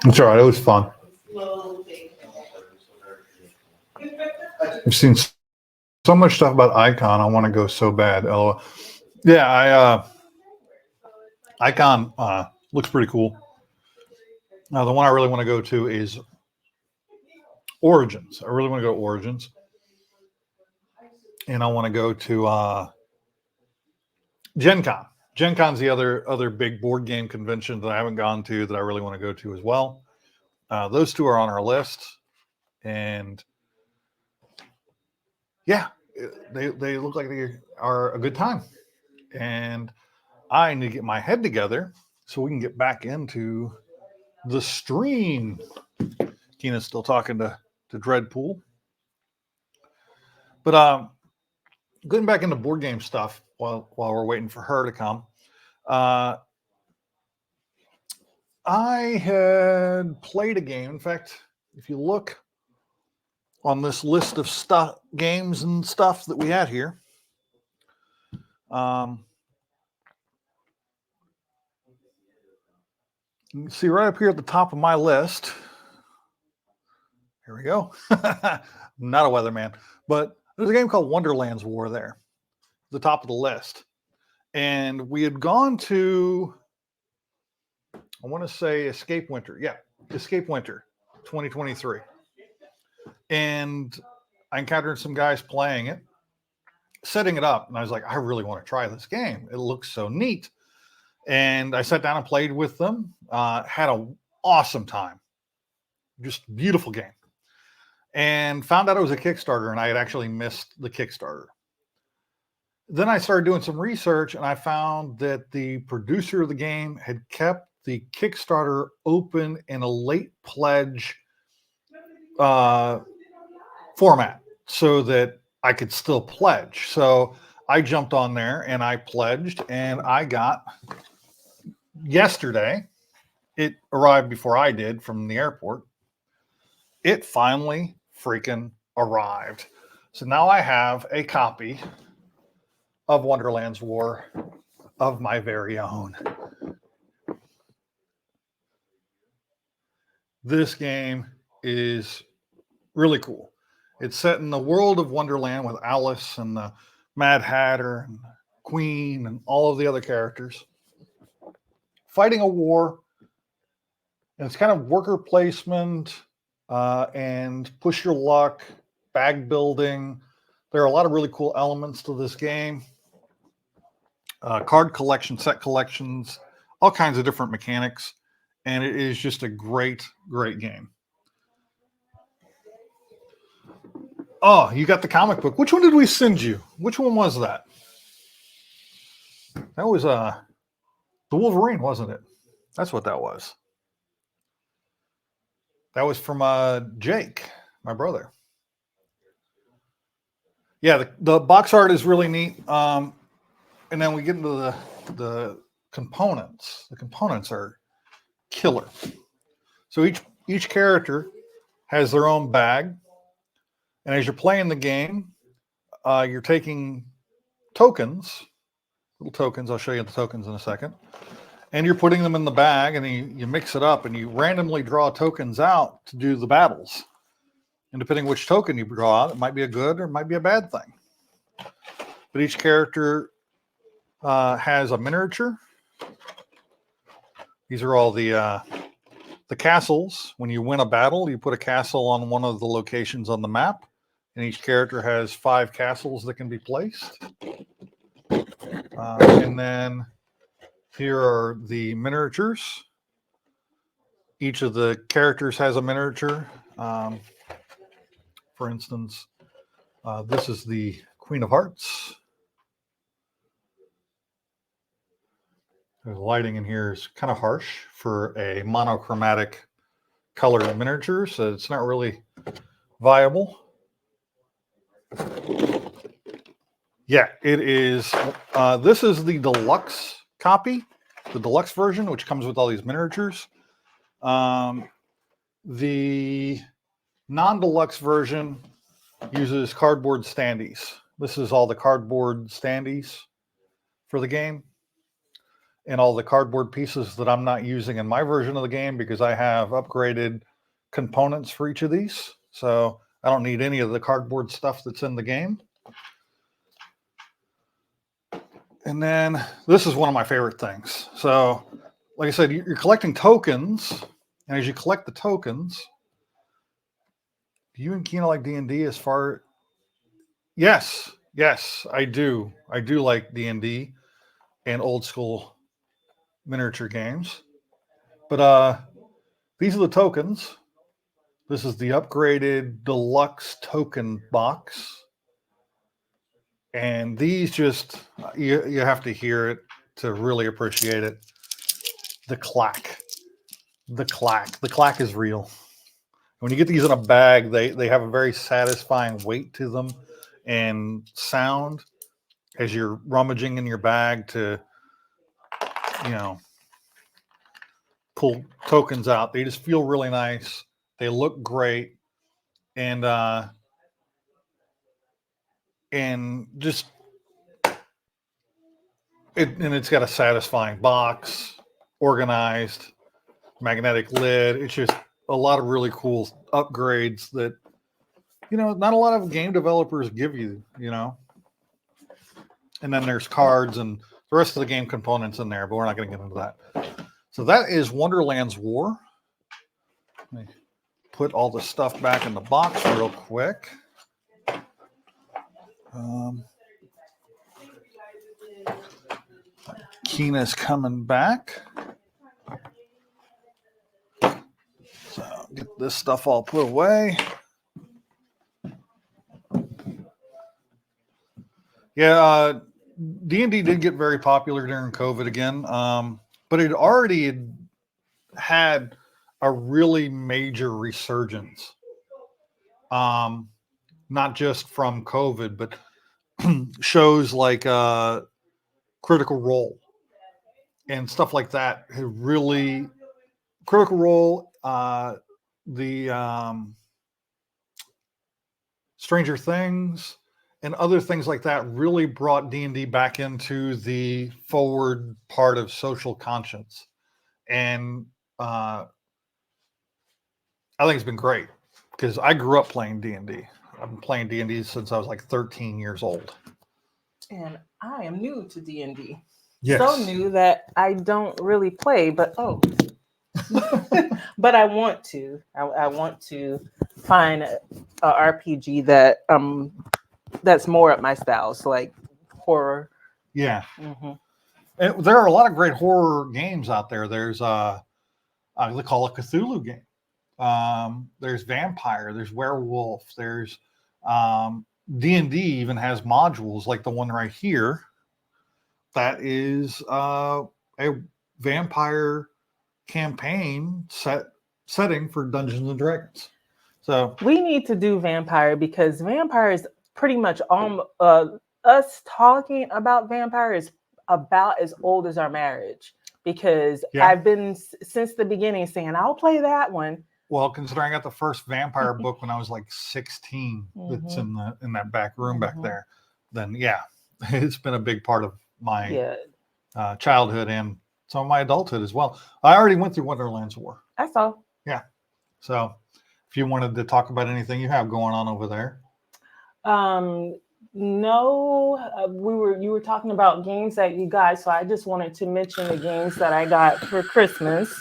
It's all right. It was fun. I've seen so much stuff about Icon. I want to go so bad. LOL. Yeah, Icon looks pretty cool. Now, the one I really want to go to is Origins. I really want to go to Origins. And I want to go to Gen Con. Gen Con's the other big board game convention that I haven't gone to that I really want to go to as well. Those two are on our list. And yeah, they look like they are a good time. And I need to get my head together so we can get back into the stream. Kina's still talking to Dreadpool. But getting back into board game stuff while we're waiting for her to come. I had played a game. In fact, if you look on this list of games and stuff that we had here, you can see right up here at the top of my list. Here we go. Not a weatherman, but there's a game called Wonderland's War there, the top of the list. And we had gone to, I want to say Escape Winter. Yeah, Escape Winter 2023. And I encountered some guys playing it, setting it up. And I was like, I really want to try this game. It looks so neat. And I sat down and played with them. Had an awesome time. Just beautiful game. And found out it was a Kickstarter, and I had actually missed the Kickstarter. Then I started doing some research, and I found that the producer of the game had kept the Kickstarter open in a late pledge format so that I could still pledge. So I jumped on there and I pledged, and I got yesterday, it arrived before I did from the airport. It finally freaking arrived. So now I have a copy of Wonderland's War of my very own. This game is really cool. It's set in the world of Wonderland with Alice and the Mad Hatter and Queen and all of the other characters fighting a war. And it's kind of worker placement and push your luck, bag building. There are a lot of really cool elements to this game. card collection, set collections, all kinds of different mechanics. And it is just a great, great game. Oh, you got the comic book. Which one did we send you? Which one was that? That was the Wolverine, wasn't it? That's what that was. That was from Jake, my brother. Yeah, the box art is really neat. And then we get into the components. The components are killer. So each character has their own bag. And as you're playing the game, you're taking tokens, little tokens. I'll show you the tokens in a second. And you're putting them in the bag, and you mix it up, and you randomly draw tokens out to do the battles. And depending which token you draw out, it might be a good or it might be a bad thing. But each character has a miniature. These are all the castles. When you win a battle, you put a castle on one of the locations on the map. And each character has 5 castles that can be placed. And then here are the miniatures. Each of the characters has a miniature. For instance, this is the Queen of Hearts. The lighting in here is kind of harsh for a monochromatic color miniature, so it's not really viable. Yeah, it is. This is the deluxe copy, the deluxe version, which comes with all these miniatures. The non-deluxe version uses cardboard standees. This is all the cardboard standees for the game, and all the cardboard pieces that I'm not using in my version of the game because I have upgraded components for each of these. So I don't need any of the cardboard stuff that's in the game. And then this is one of my favorite things. So, like I said, you're collecting tokens, and as you collect the tokens, do you and Kina like D&D as far? Yes, I do. I do like D&D and old school miniature games. But these are the tokens. This is the upgraded deluxe token box. And these just, you have to hear it to really appreciate it. The clack. The clack is real. When you get these in a bag, they have a very satisfying weight to them and sound as you're rummaging in your bag to, pull tokens out. They just feel really nice. They look great. And just it's got a satisfying box, organized, magnetic lid. It's just a lot of really cool upgrades that not a lot of game developers give you. And then there's cards and the rest of the game components in there, but we're not going to get into that. So that is Wonderland's War. Let me put all the stuff back in the box real quick. Kina's coming back. So get this stuff all put away. Yeah, D&D did get very popular during COVID again, but it already had a really major resurgence. Not just from COVID, but shows like Critical Role and stuff like that have really Critical Role, the Stranger Things and other things like that really brought D&D back into the forward part of social conscience. And I think it's been great because I grew up playing D&D. I've been playing D&D since I was like 13 years old. And I am new to D&D. Yes. So new that I don't really play, but but I want to. I want to find a RPG that that's more up my style, so like horror. Yeah. Mm-hmm. And there are a lot of great horror games out there. There's they call it Cthulhu game. There's vampire. There's werewolf. There's D&D even has modules like the one right here. That is a vampire campaign setting for Dungeons and Dragons. So we need to do vampire because vampire is pretty much us talking about vampire is about as old as our marriage because I've been since the beginning saying I'll play that one. Well, considering I got the first vampire book when I was like 16, that's in that back room back there, then it's been a big part of my childhood and some of my adulthood as well. I already went through Wonderland's War. I saw. Yeah. So if you wanted to talk about anything you have going on over there. No, you were talking about games that you got, so I just wanted to mention the games that I got for Christmas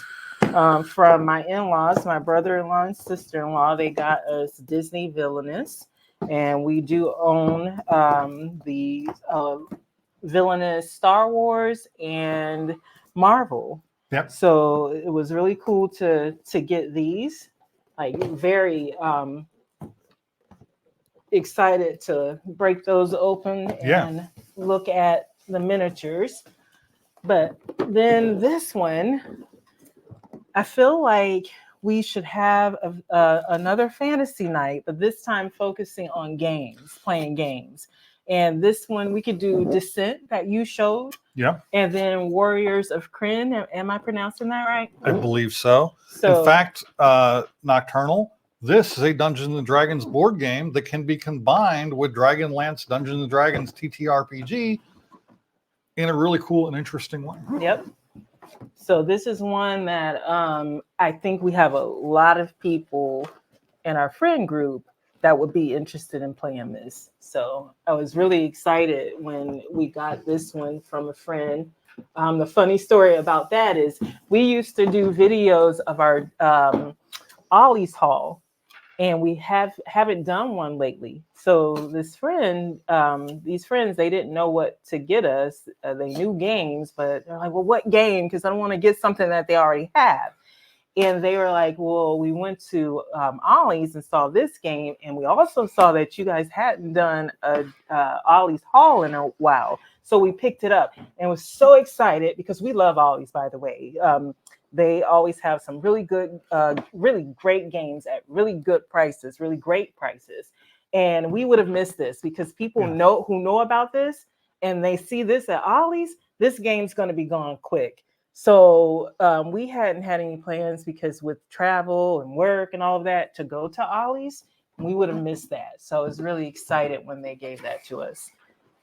from my in-laws, my brother-in-law and sister-in-law. They got us Disney Villainous, and we do own the Villainous Star Wars and Marvel. Yep. So it was really cool to get these. Like very excited to break those open and look at the miniatures. But then this one, I feel like we should have another fantasy night, but this time focusing on games, playing games. And this one we could do Descent that you showed. Yeah. And then Warriors of Kryn. Am I pronouncing that right? I believe so. In fact, Nocturnal, this is a Dungeons and Dragons board game that can be combined with Dragonlance Dungeons and Dragons TTRPG in a really cool and interesting way. Yep. So this is one that I think we have a lot of people in our friend group that would be interested in playing this. So I was really excited when we got this one from a friend. The funny story about that is we used to do videos of our Ollie's haul, and we haven't done one lately. So this friend, these friends, they didn't know what to get us. They knew games, but they're like, well, what game? Because I don't want to get something that they already have. And they were like, well, we went to Ollie's and saw this game. And we also saw that you guys hadn't done a Ollie's haul in a while. So we picked it up and was so excited because we love Ollie's, by the way. They always have some really good, really great games at really good prices, really great prices. And we would have missed this because people who know about this and they see this at Ollie's, this game's going to be gone quick. So we hadn't had any plans because with travel and work and all of that to go to Ollie's, we would have missed that. So I was really excited when they gave that to us.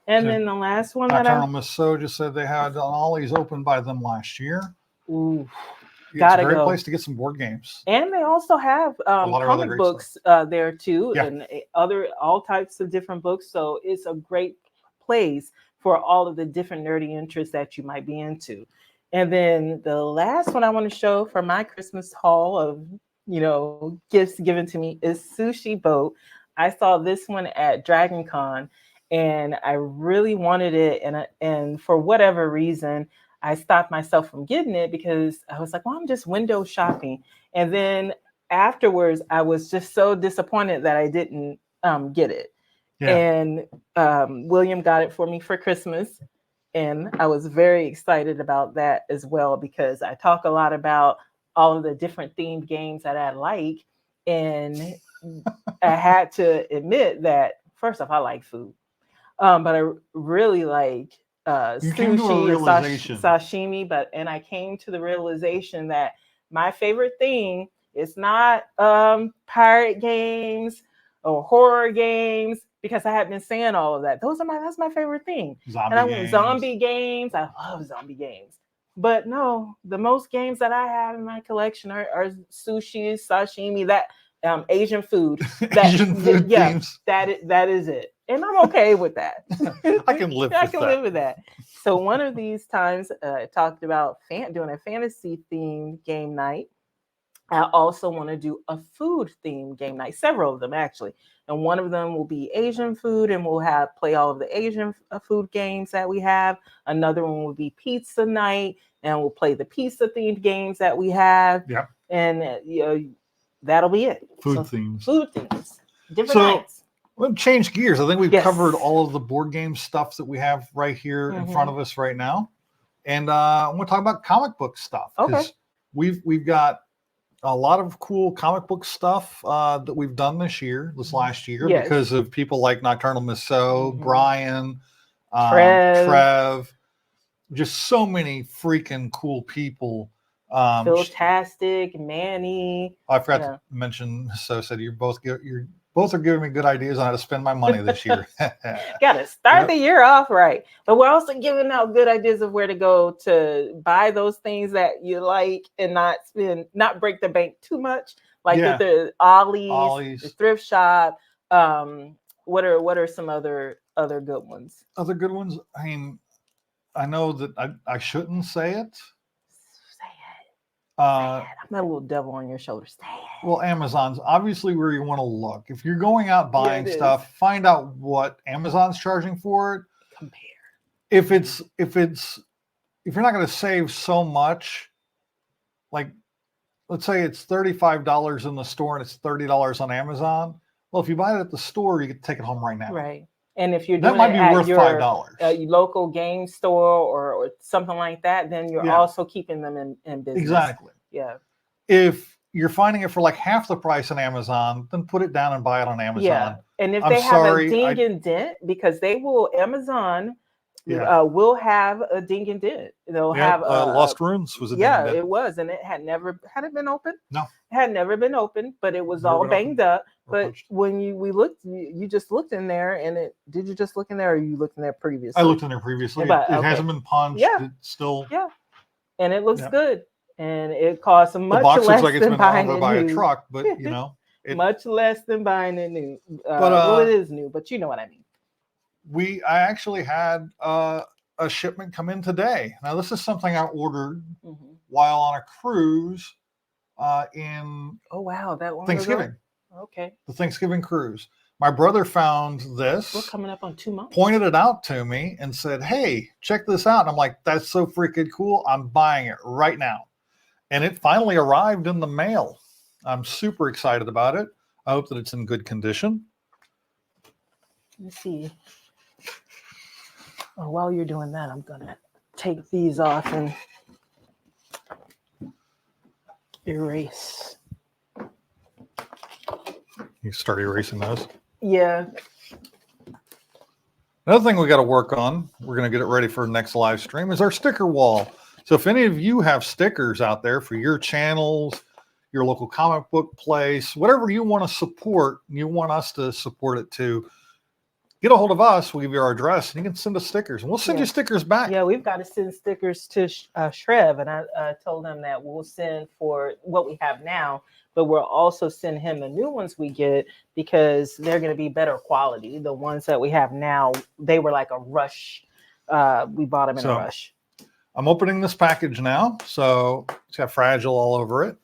And then the last one Nocturnal Miss So just said they had Ollie's open by them last year. Ooh. It's a great place to get some board games. And they also have comic books there too, and all types of different books. So it's a great place for all of the different nerdy interests that you might be into. And then the last one I want to show for my Christmas haul of, gifts given to me is Sushi Boat. I saw this one at Dragon Con and I really wanted it. And for whatever reason, I stopped myself from getting it because I was like, well, I'm just window shopping. And then afterwards, I was just so disappointed that I didn't get it. Yeah. And William got it for me for Christmas. And I was very excited about that as well, because I talk a lot about all of the different themed games that I like. And I had to admit that, first off, I like food. But I really like sushi, sashimi, and I came to the realization that my favorite thing is not pirate games or horror games, because I had been saying all of that. That's my favorite thing. Zombie games. I love zombie games. But no, the most games that I have in my collection are sushi, sashimi, that Asian food. Asian food games. That is it. And I'm okay with that. I can live with that. So one of these times I talked about doing a fantasy themed game night. I also want to do a food themed game night, several of them actually. And one of them will be Asian food, and we'll play all of the Asian food games that we have. Another one will be pizza night, and we'll play the pizza themed games that we have. Yep. And that'll be it. Food themes. Food themes. Different So, nights. We'll change gears. I think we've Yes. covered all of the board game stuff that we have right here in front of us right now. And I'm going to talk about comic book stuff. Okay. We've got a lot of cool comic book stuff that we've done this last year, Yes. because of people like Nocturnal Miss So, Brian, Trev. Trev, just so many freaking cool people. Philtastic, Manny. I forgot to mention. So said you're both are giving me good ideas on how to spend my money this year. Got to start the year off right, but we're also giving out good ideas of where to go to buy those things that you like and not break the bank too much. Like the Ollie's, the thrift shop. What are some other good ones? Other good ones. I mean, I know that I shouldn't say it. I'm that little devil on your shoulder. Say it. Well, Amazon's obviously where you want to look. If you're going out buying stuff, find out what Amazon's charging for it. Compare. If you're not going to save so much, like let's say it's $35 in the store and it's $30 on Amazon. Well, if you buy it at the store, you can take it home right now. Right. And if you're that doing might it be at worth your $5. Local game store or something like that, then you're also keeping them in business. Exactly. Yeah. If you're finding it for like half the price on Amazon, then put it down and buy it on Amazon. Yeah. And if they have a ding and dent, because Amazon will have a ding and dent. They'll have Lost Runes was a ding and dent. It was, and it had it been open? No. It had never been open, but it was all banged up. But when we looked, you just looked in there, and did you just look in there, or you looked in there previously? I looked in there previously. It hasn't been punched. Yeah. It's still. Yeah. And it looks good. And it costs much less less like it's than been buying over it by new. a truck, but much less than buying it new. Well, it is new, but you know what I mean. I actually had a shipment come in today. Now, this is something I ordered while on a cruise in that one Thanksgiving. Okay. The Thanksgiving cruise. My brother found this. We're coming up on 2 months. Pointed it out to me and said, "Hey, check this out." And I'm like, "That's so freaking cool. I'm buying it right now." And it finally arrived in the mail. I'm super excited about it. I hope that it's in good condition. Let's see. While you're doing that, I'm going to take these off and erase. You start erasing those? Yeah. Another thing we got to work on, we're going to get it ready for the next live stream, is our sticker wall. So if any of you have stickers out there for your channels, your local comic book place, whatever you want to support, you want us to support it too, get a hold of us. We'll give you our address, and you can send us stickers, and we'll send you stickers back. Yeah, we've got to send stickers to Shrev, and I told him that we'll send for what we have now, but we'll also send him the new ones we get because they're going to be better quality. The ones that we have now, they were like a rush. We bought them in a rush. I'm opening this package now, so it's got fragile all over it.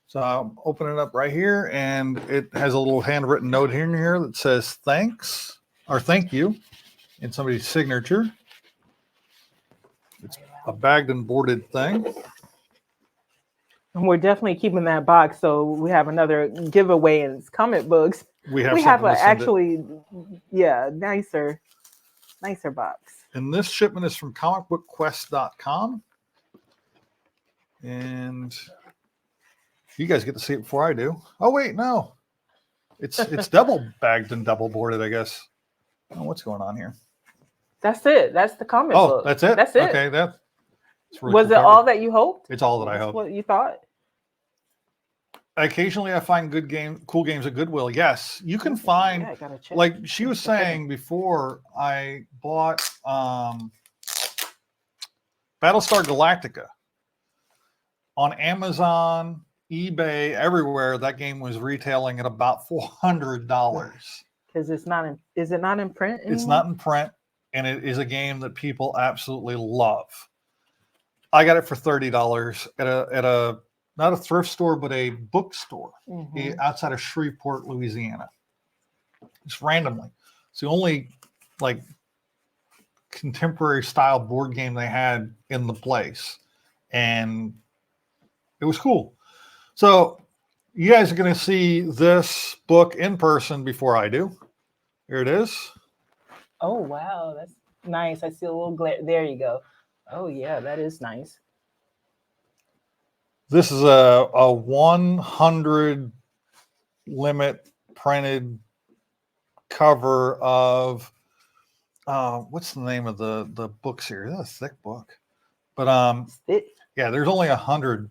So I'm opening it up right here, and it has a little handwritten note here that says thanks or thank you in somebody's signature. It's a bagged and boarded thing. And we're definitely keeping that box, so we have another giveaway in comic books. We have nicer box. And this shipment is from comicbookquest.com. And you guys get to see it before I do. Oh, wait, no. It's double bagged and double boarded, I guess. Oh, what's going on here? That's it. That's the comic book. Oh, that's it? That's it. Okay, that's really was cool it cover. all that you hoped? It's all that I hoped. What you thought? Occasionally I find cool games at Goodwill. Yes, you can find, I gotta check. like she was saying before, I bought Battlestar Galactica on Amazon, eBay, everywhere. That game was retailing at about $400. Because it's not in, is it not in print anymore? It's not in print, and it is a game that people absolutely love. I got it for $30 at a not a thrift store, but a bookstore Mhm. outside of Shreveport, Louisiana. Just randomly. It's the only like contemporary style board game they had in the place. And it was cool. So you guys are going to see this book in person before I do. Here it is. Oh wow, that's nice. I see a little glare. There you go. Oh yeah, that is nice. This is a 100 limit printed cover of what's the name of the book series? That's a thick book. But yeah, there's only 100.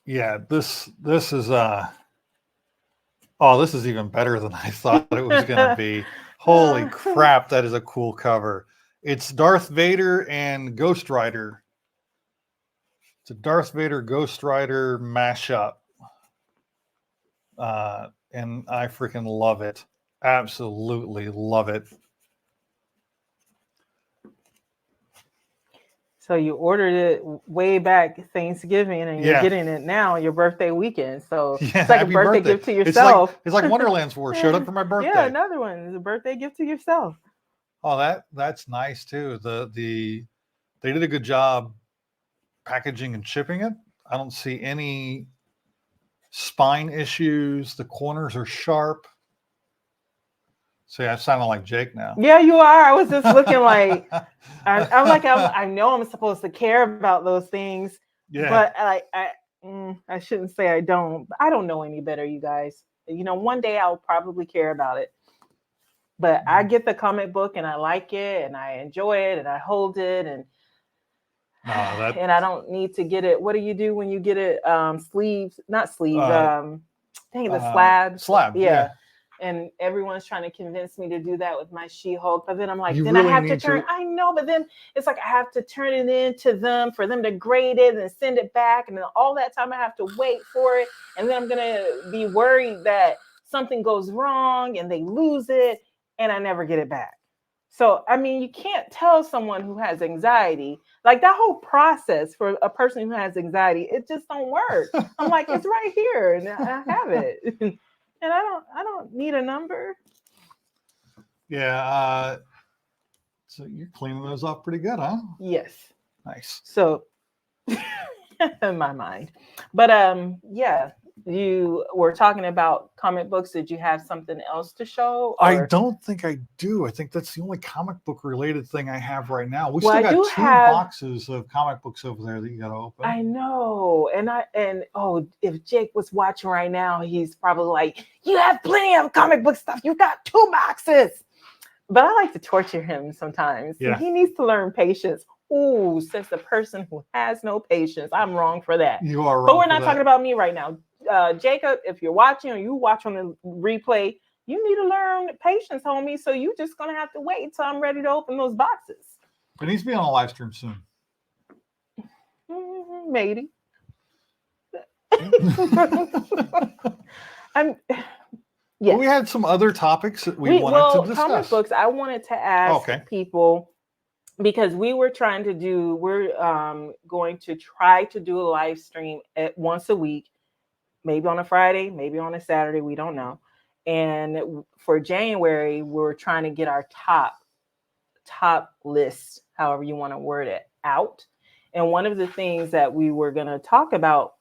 Yeah, this is this is even better than I thought it was going to be. Holy crap, that is a cool cover. It's Darth Vader and Ghost Rider. It's a Darth Vader Ghost Rider mashup. And I freaking love it. Absolutely love it. So you ordered it way back Thanksgiving, and you're getting it now, your birthday weekend. So it's like a birthday gift to yourself. It's like Wonderland's War. Showed up for my birthday. Yeah, another one. It's a birthday gift to yourself. Oh, that's nice too. They did a good job packaging and shipping it. I don't see any spine issues. The corners are sharp. See, I sound like Jake now. Yeah, you are. I was just looking like I know I'm supposed to care about those things, but I shouldn't say I don't. I don't know any better, you guys. You know, one day I'll probably care about it. But I get the comic book and I like it and I enjoy it and I hold it and I don't need to get it. What do you do when you get it? Sleeves, not sleeves. The slab. Slab. Yeah. And everyone's trying to convince me to do that with my She-Hulk. But then I'm like, I have to turn. I know, but then it's like I have to turn it in to them for them to grade it and send it back. And then all that time I have to wait for it. And then I'm going to be worried that something goes wrong and they lose it and I never get it back. So, I mean, you can't tell someone who has anxiety, like that whole process for a person who has anxiety, it just don't work. I'm like, it's right here and I have it. And I don't need a number. Yeah. So you're cleaning those off pretty good, huh? Yes. Nice. So in my mind. But yeah, you were talking about comic books. Did you have something else to show? Or? I don't think I do. I think that's the only comic book related thing I have right now. We still got two boxes of comic books over there that you got to open. I know. And if Jake was watching right now, he's probably like, you have plenty of comic book stuff. You got 2 boxes. But I like to torture him sometimes. Yeah. He needs to learn patience. Ooh, since the person who has no patience, I'm wrong for that. You are wrong. But we're not talking about me right now. Jacob, if you're watching or you watch on the replay, you need to learn patience, homie. So you're just going to have to wait until I'm ready to open those boxes. It needs to be on a live stream soon. Maybe. Yes. We had some other topics that we wanted to discuss. Comic books, I wanted to ask people, because we're going to try to do a live stream once a week, maybe on a Friday, maybe on a Saturday, we don't know. And for January, we're trying to get our top list, however you want to word it, out. And one of the things that we were going to talk about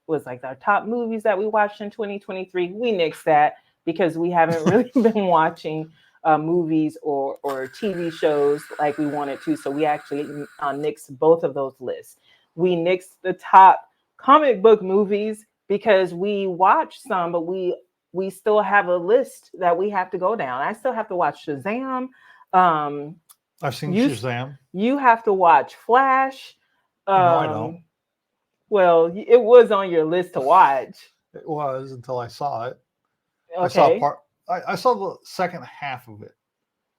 was like our top movies that we watched in 2023. We nixed that because we haven't really been watching movies or TV shows like we wanted to. So we actually nixed both of those lists. We nixed the top comic book movies because we watched some, but we still have a list that we have to go down. I still have to watch Shazam. I've seen Shazam. You have to watch Flash. No, I don't. Well, it was on your list to watch. It was until I saw it. Okay. I saw the second half of it.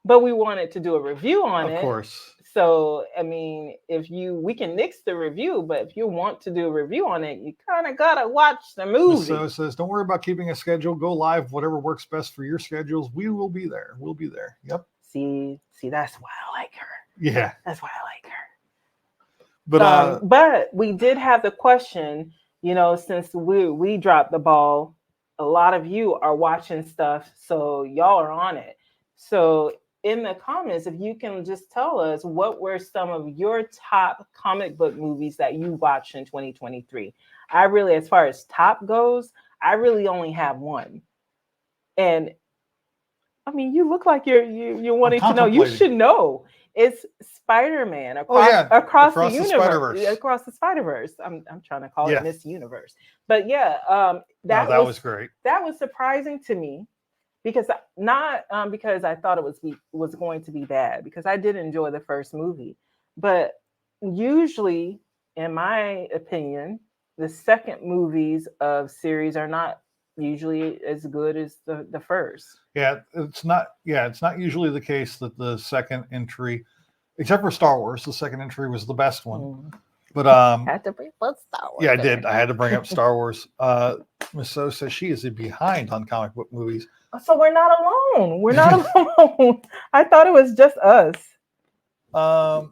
But we wanted to do a review on it. Of course. So, I mean, we can nix the review, but if you want to do a review on it, you kind of got to watch the movie. So it says, don't worry about keeping a schedule. Go live, whatever works best for your schedules. We will be there. We'll be there. Yep. See, that's why I like her. Yeah. That's why I like her. But we did have the question, since we dropped the ball, a lot of you are watching stuff, so y'all are on it. So in the comments, if you can just tell us what were some of your top comic book movies that you watched in 2023. I really, as far as top goes, I really only have one. And I mean, you look like you're wanting to know. You should know. It's Spider-Man across the universe, Spider-Verse. across the Spider-Verse. I'm trying to call it Miss Universe, but that was great. That was surprising to me because not because I thought it was going to be bad, because I did enjoy the first movie, but usually, in my opinion, the second movies of series are not usually as good as the first. It's not usually the case that the second entry, except for Star Wars, the second entry was the best one. But had to bring up Star Wars. Yeah, I did. I had to bring up Star Wars. Miss So says she is behind on comic book movies. So we're not alone. We're not alone. I thought it was just us. But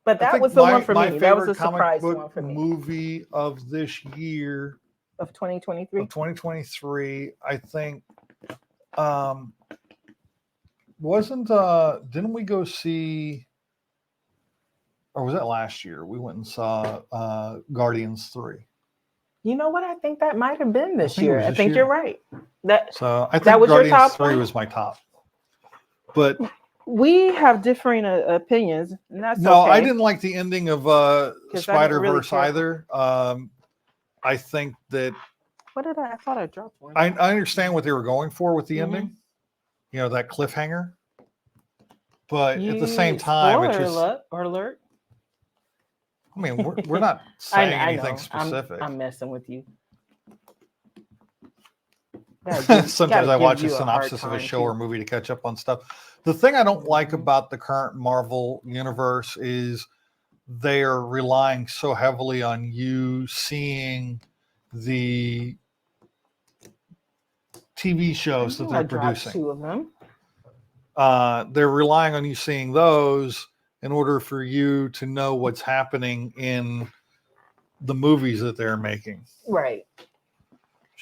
that was the one for me. That was a surprise one for me. Movie of this year. Of 2023. Of 2023, I think. Didn't we go see, or was that last year? We went and saw Guardians 3. You know what? I think that might have been this year. I think you're right. I think that was Guardians your top 3 one? was my top. But we have differing opinions, and that's no, okay. I didn't like the ending of Spider-Verse either. I think that. What did I thought I dropped one. I understand what they were going for with the ending. That cliffhanger. But at the same time, it's just alert. I mean, we're not saying anything specific. I'm messing with you. Sometimes I watch a synopsis of a show or movie to catch up on stuff. The thing I don't like about the current Marvel universe is they are relying so heavily on you seeing the TV shows that they're producing. 2 of them. They're relying on you seeing those in order for you to know what's happening in the movies that they're making. Right.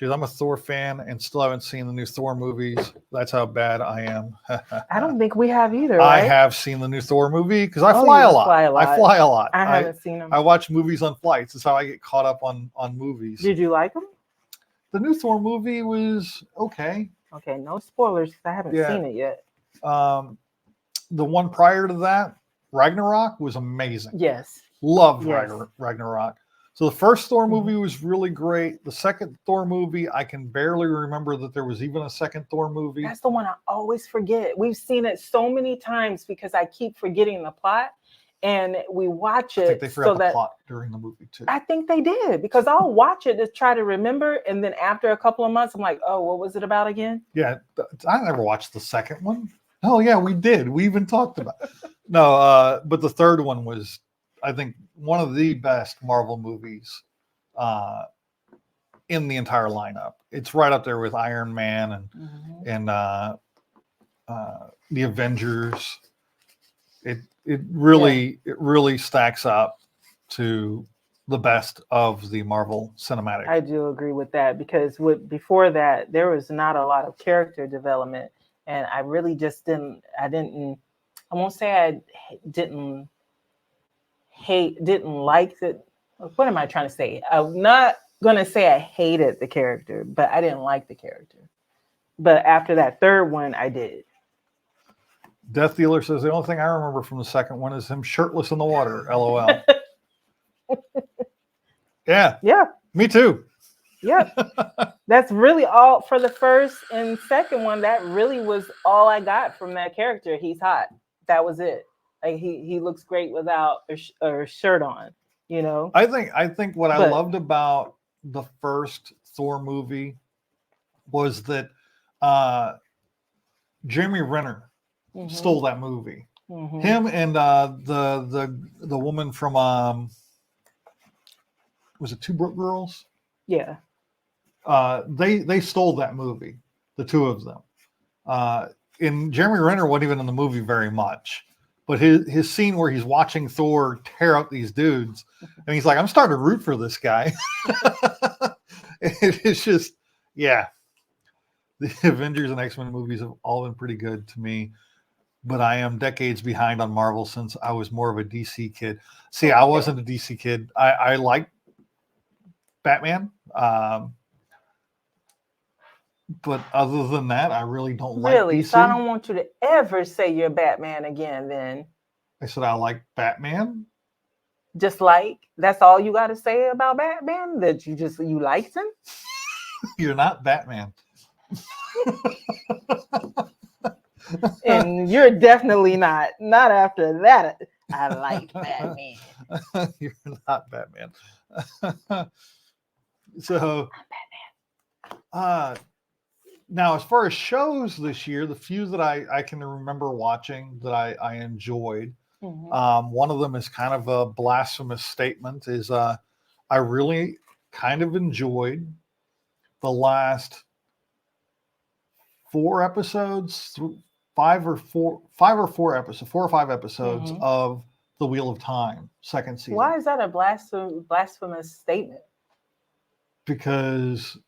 I'm a Thor fan and still haven't seen the new Thor movies. That's how bad I am. I don't think we have either. Right? I have seen the new Thor movie because I fly a lot. I fly a lot. I haven't seen them. I watch movies on flights. That's how I get caught up on movies. Did you like them? The new Thor movie was okay. Okay, no spoilers because I haven't seen it yet. The one prior to that, Ragnarok, was amazing. Yes. Loved Ragnarok. So the first Thor movie was really great. The second Thor movie, I can barely remember that there was even a second Thor movie. That's the one I always forget. We've seen it so many times because I keep forgetting the plot. And we watch it. I think they forgot the plot during the movie too. I think they did because I'll watch it to try to remember. And then after a couple of months, I'm like, oh, what was it about again? Yeah, I never watched the second one. Oh, yeah, we did. We even talked about it. No, but the third one was, I think, one of the best Marvel movies in the entire lineup. It's right up there with Iron Man and the Avengers. It really stacks up to the best of the Marvel cinematic. I do agree with that because before that there was not a lot of character development, and I really just didn't. I won't say I didn't like it. What am I trying to say? I'm not gonna say I hated the character, but I didn't like the character. But after that third one, I did. Death Dealer says the only thing I remember from the second one is him shirtless in the water. LOL. Yeah. Me too. Yeah. That's really all for the first and second one. That really was all I got from that character. He's hot. That was it. Like he looks great without a shirt on. I think what I loved about the first Thor movie was that Jeremy Renner stole that movie. Him and the woman from was it Two Broke Girls? Yeah. They stole that movie, the two of them. And Jeremy Renner wasn't even in the movie very much, But his scene where he's watching Thor tear up these dudes, and he's like, I'm starting to root for this guy. It's just, yeah. The Avengers and X-Men movies have all been pretty good to me, but I am decades behind on Marvel since I was more of a DC kid. See, I wasn't a DC kid. I liked Batman. But other than that, I really don't like DC. So I don't want you to ever say you're Batman again then. I said I like Batman. Just like, that's all you got to say about Batman? That you liked him? You're not Batman. And you're definitely not after that. I like Batman. You're not Batman. So now, as far as shows this year, the few that I can remember watching that I enjoyed, one of them is kind of a blasphemous statement, is I really kind of enjoyed the last 4 episodes, 4 or 5 episodes of The Wheel of Time, second season. Why is that a blasphemous statement? Because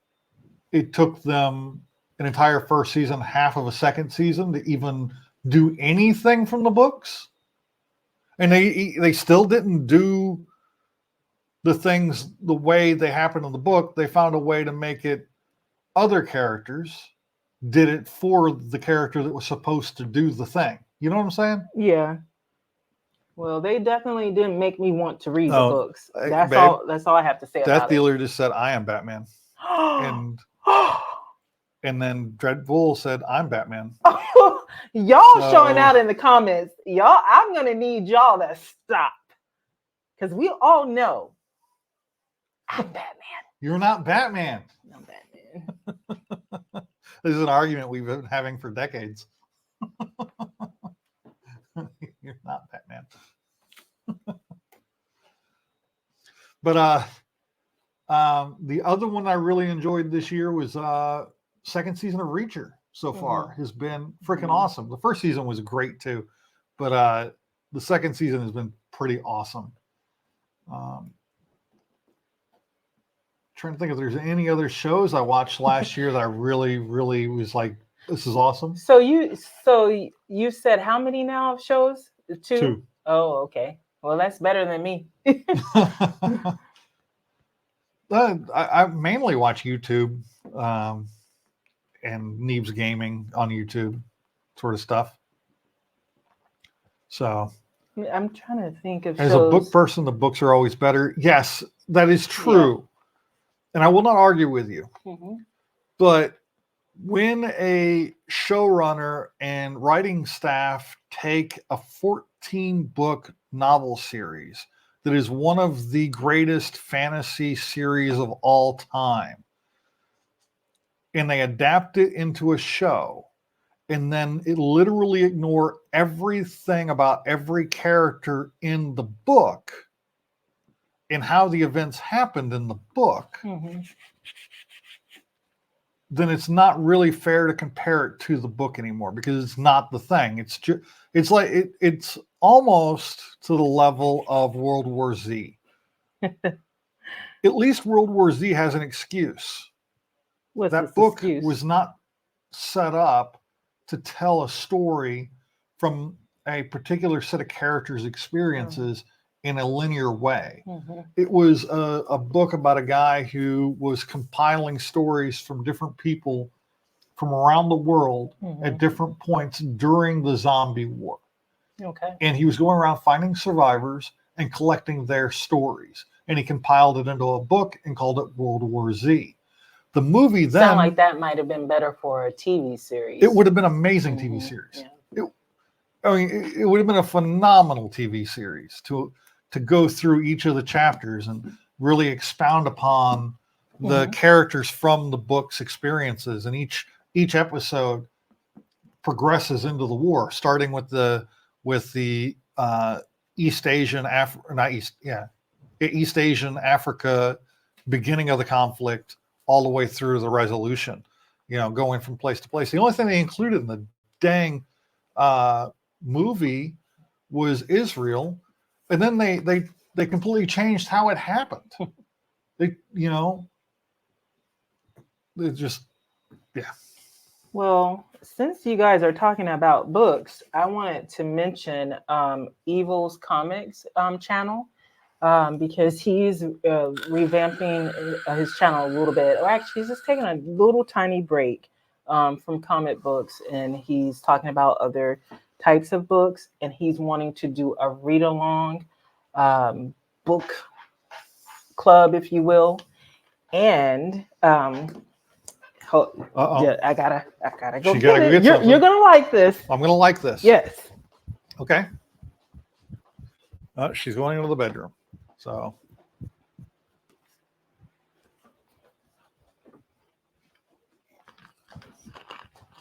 it took them an entire first season, half of a second season to even do anything from the books. And they still didn't do the things the way they happened in the book. They found a way to make it other characters did it for the character that was supposed to do the thing. You know what I'm saying? Yeah. Well, they definitely didn't make me want to read the books. That's babe, all. That's all I have to say that about dealer just said, "I am Batman," and then Dreadful said, "I'm Batman." Y'all showing out in the comments. Y'all, I'm gonna need y'all to stop because we all know I'm Batman. You're not Batman. I'm Batman. This is an argument we've been having for decades. You're not Batman. But the other one I really enjoyed this year was second season of Reacher so far has been freaking awesome. The first season was great too, but the second season has been pretty awesome. Trying to think if there's any other shows I watched last year that I really, really was like, this is awesome. So you said how many now shows? 2? Oh, okay. Well, that's better than me. I mainly watch YouTube and Neebs Gaming on YouTube sort of stuff. So I'm trying to think of as shows. a book person, the books are always better. Yes, that is true. Yeah. And I will not argue with you. But when a showrunner and writing staff take a 14-book novel series that is one of the greatest fantasy series of all time, and they adapt it into a show, and then it literally ignore everything about every character in the book and how the events happened in the book, then it's not really fair to compare it to the book anymore because it's not the thing. It's almost to the level of World War Z. At least World War Z has an excuse. That book was not set up to tell a story from a particular set of characters' experiences in a linear way. It was a book about a guy who was compiling stories from different people from around the world at different points during the zombie war. And he was going around finding survivors and collecting their stories. And he compiled it into a book and called it World War Z. The movie then... Sound like that might have been better for a TV series. It would have been an amazing TV series. Yeah. It would have been a phenomenal TV series to go through each of the chapters and really expound upon the characters from the book's experiences. And each episode progresses into the war, starting with the East Asian Africa beginning of the conflict all the way through the resolution, going from place to place. The only thing they included in the dang movie was Israel, and then they completely changed how it happened. They, you know, it just, yeah. Well, since you guys are talking about books, I wanted to mention Evil's Comics channel because he's revamping his channel a little bit. Or actually, he's just taking a little tiny break from comic books, and he's talking about other types of books, and he's wanting to do a read-along book club, if you will. And yeah, I gotta go. She gotta get go it. get something. You're gonna like this. I'm gonna like this. Yes. Okay. She's going into the bedroom. So.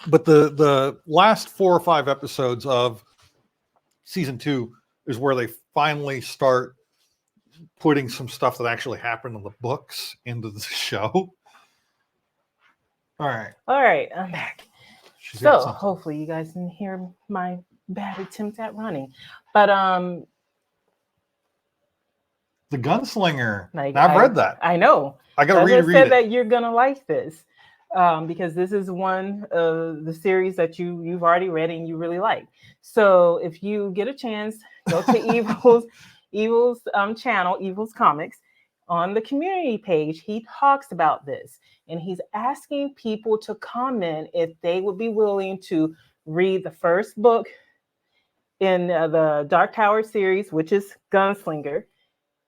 But the last 4 or 5 episodes of season 2 is where they finally start putting some stuff that actually happened in the books into the show. All right, I'm back. She's So got something. hopefully you guys didn't hear my bad attempt at running. But The Gunslinger. like I've read that. I know. I gotta As I read said it. that you're gonna like this. Because this is one of the series that you've already read and you really like. So if you get a chance, go to Evil's channel, Evil's Comics. On the community page, he talks about this, and he's asking people to comment if they would be willing to read the first book in the Dark Tower series, which is Gunslinger,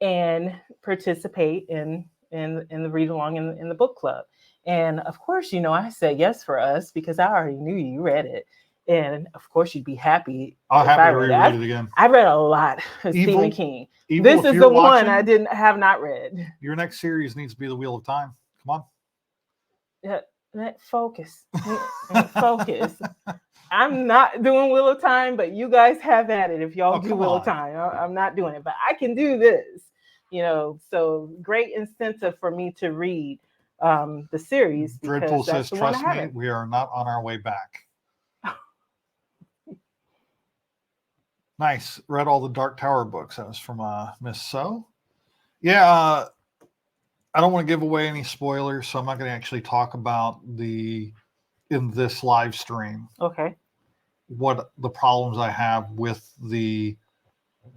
and participate in the read along in the book club. And of course, you know, I said yes for us because I already knew you read it. And of course, you'd be happy. I'll if happy I to read reread it again. I read a lot of Evil- Stephen King. Evil, This if is you're the one watching, I have not read. Your next series needs to be The Wheel of Time. Come Focus. Focus. I'm not doing Wheel of Time, but you guys have at it if y'all do come Wheel of on. Time. I'm not doing it, but I can do this. You know, so great incentive for me to read the series. Dreadful because that's says, the one I trust me, haven't. we are not on our way back. Nice. Read all the Dark Tower books. That was from Miss So. Yeah, I don't want to give away any spoilers, so I'm not going to actually talk about in this live stream Okay. what the problems I have with the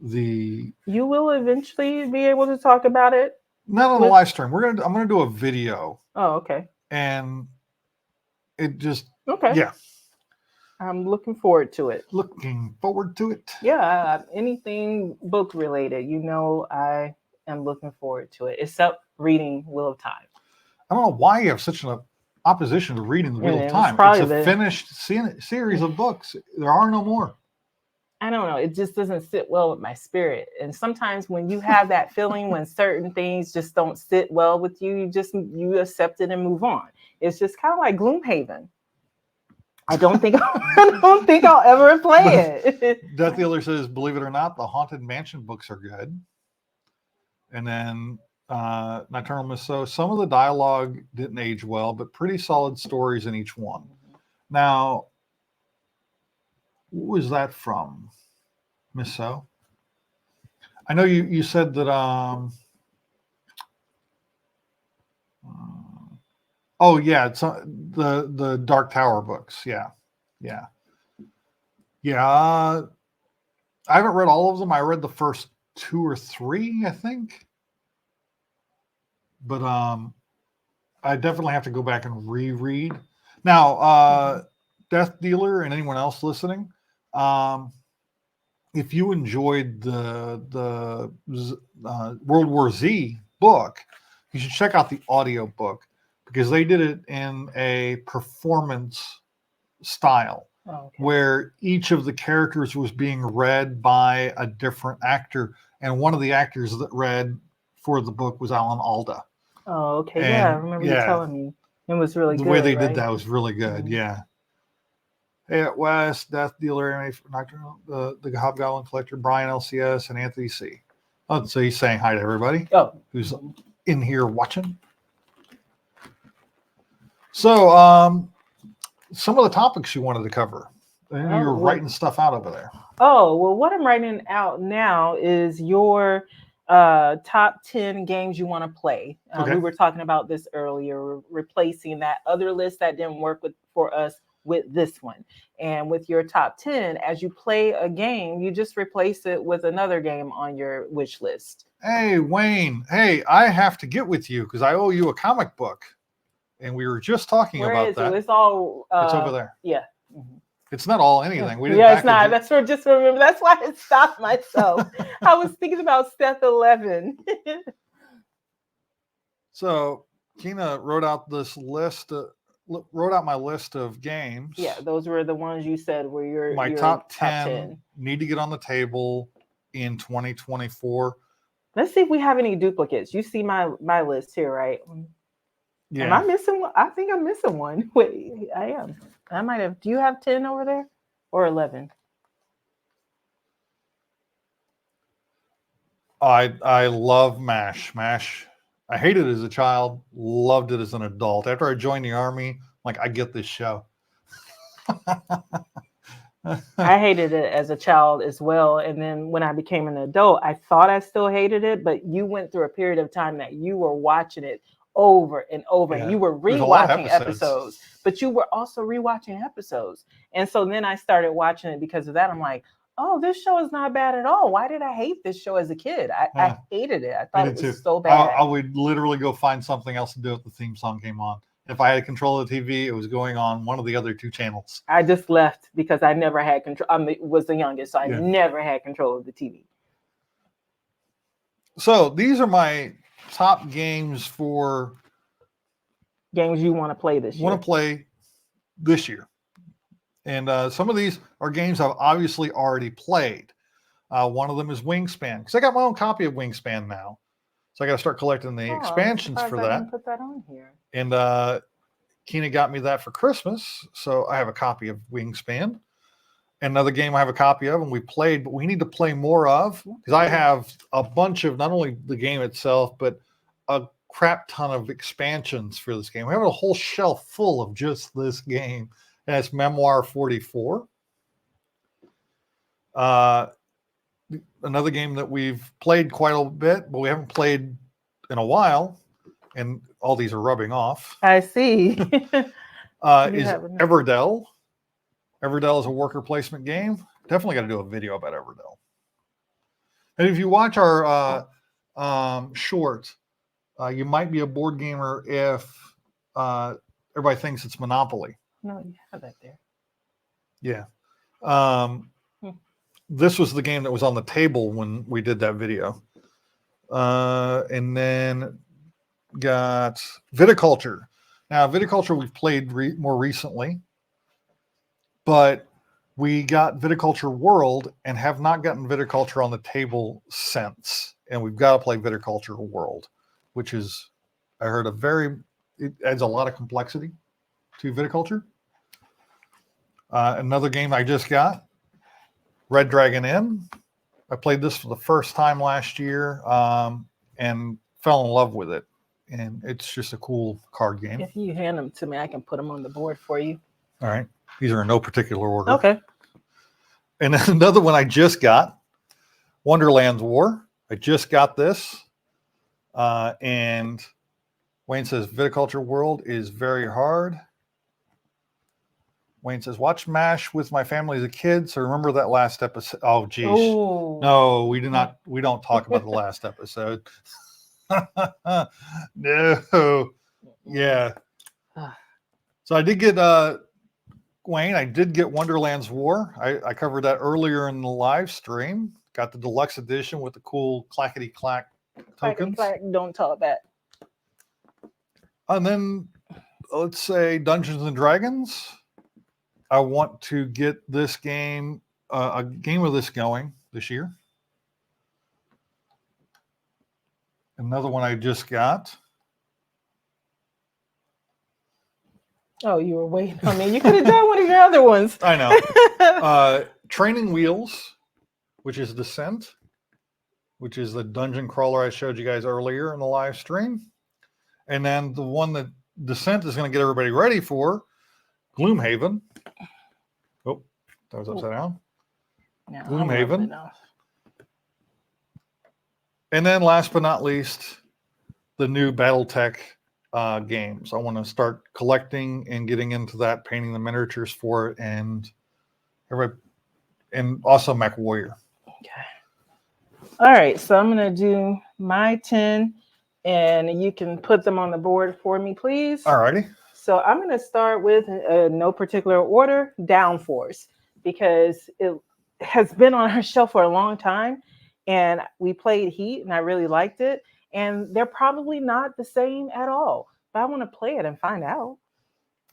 You will eventually be able to talk about it. not on the live stream. I'm gonna do a video, Oh, okay. and it just Okay. yeah. I'm looking forward to it. Looking forward to it. Yeah, anything book related, you know, I am looking forward to it, except reading Wheel of Time. I don't know why you have such an opposition to reading the Wheel And of it was Time. It's probably a finished series of books. There are no more. I don't know. It just doesn't sit well with my spirit. And sometimes when you have that feeling when certain things just don't sit well with you, you accept it and move on. It's just kind of like Gloomhaven. I don't think I'll ever play it. Death Dealer says, believe it or not, the Haunted Mansion books are good. And then Nocturnal Miss So, some of the dialogue didn't age well, but pretty solid stories in each one. Now, what was that from, Miss So? I know you said that oh yeah, it's the Dark Tower books. Yeah. I haven't read all of them. I read the first 2 or 3, I think. But I definitely have to go back and reread. Now, Death Dealer and anyone else listening, if you enjoyed the World War Z book, you should check out the audio book because they did it in a performance style. Okay. Where each of the characters was being read by a different actor, and one of the actors that read for the book was Alan Alda. Oh, okay. And, yeah, I remember you telling me. It was really good. The way they right? did that was really good. Mhm. Yeah. Hey, at West, Death Dealer, the Hobgoblin Collector, Brian LCS, and Anthony C. Oh, so he's saying hi to everybody who's in here watching. So, some of the topics you wanted to cover. And you were writing stuff out over there. Oh, well, what I'm writing out now is your top 10 games you want to play. Okay. We were talking about this earlier, replacing that other list that didn't work for us with this one. And with your top 10, as you play a game, you just replace it with another game on your wish list. Hey, Wayne. Hey, I have to get with you because I owe you a comic book. And we were just talking Where about is that. it? It's all. It's over there. Yeah. Mm-hmm. It's not all anything. We didn't Yeah, it's not. it. That's what just remember. That's why I stopped myself. I was thinking about Step 11. So Kina wrote out this list. Wrote out my list of games. Yeah, those were the ones you said were your my your top 10 need to get on the table in 2024. Let's see if we have any duplicates. You see my list here, right? Yeah. Am I missing one? I think I'm missing one. Wait, I am. I might have. Do you have 10 over there or 11? I love MASH. MASH. I hated it as a child, loved it as an adult. After I joined the Army, like, I get this show. I hated it as a child as well. And then when I became an adult, I thought I still hated it, but you went through a period of time that you were watching it over and over, and you were rewatching episodes, but you were also rewatching episodes. And so then I started watching it because of that. I'm like, oh, this show is not bad at all. Why did I hate this show as a kid? I hated it. I thought it was so bad. I would literally go find something else to do if the theme song came on. If I had control of the TV, it was going on one of the other two channels. I just left because I never had control. I was the youngest, so I never had control of the TV. So these are my top games for games you want to play this year. Want to play this year. And some of these are games I've obviously already played. One of them is Wingspan, because I got my own copy of Wingspan now. So I got to start collecting the expansions for that. I didn't put that on here. And Kina got me that for Christmas. So I have a copy of Wingspan. Another game I have a copy of and we played, but we need to play more of, because I have a bunch of not only the game itself, but a crap ton of expansions for this game. We have a whole shelf full of just this game. And it's Memoir 44. Another game that we've played quite a bit, but we haven't played in a while, and all these are rubbing off. I see. Is Everdell. Everdell is a worker placement game. Definitely got to do a video about Everdell. And if you watch our short, you might be a board gamer if everybody thinks it's Monopoly. No, you have that there. Yeah. This was the game that was on the table when we did that video. And then got Viticulture. Now, Viticulture we've played more recently, but we got Viticulture World and have not gotten Viticulture on the table since. And we've got to play Viticulture World, which is, I heard, it adds a lot of complexity to Viticulture. Another game I just got, Red Dragon Inn. I played this for the first time last year and fell in love with it. And it's just a cool card game. If you hand them to me, I can put them on the board for you. All right. These are in no particular order. Okay. And then another one I just got, Wonderland's War. I just got this. And Wayne says, Viticulture World is very hard. Wayne says, watch MASH with my family as a kid. So remember that last episode. Oh, geez. Oh. No, we don't talk about the last episode. No. Yeah. So I did get, Wayne, I did get Wonderland's War. I covered that earlier in the live stream. Got the deluxe edition with the cool clackety clack tokens. Clackety-clack, don't talk that. And then let's say Dungeons and Dragons. I want to get this game, a game of this going this year. Another one I just got. Oh, you were waiting on me. You could have done one of your other ones. I know. Training Wheels, which is Descent, which is the dungeon crawler I showed you guys earlier in the live stream. And then the one that Descent is going to get everybody ready for, Gloomhaven. Oh, that was upside down. Yeah, I Gloomhaven. love enough. And then last but not least, the new BattleTech games. I want to start collecting and getting into that, painting the miniatures for it, and also Mech Warrior. Okay. All right, so I'm gonna do my 10, and you can put them on the board for me, please. All righty. So I'm gonna start with no particular order, Downforce, because it has been on our shelf for a long time, and we played Heat, and I really liked it. And they're probably not the same at all, but I want to play it and find out.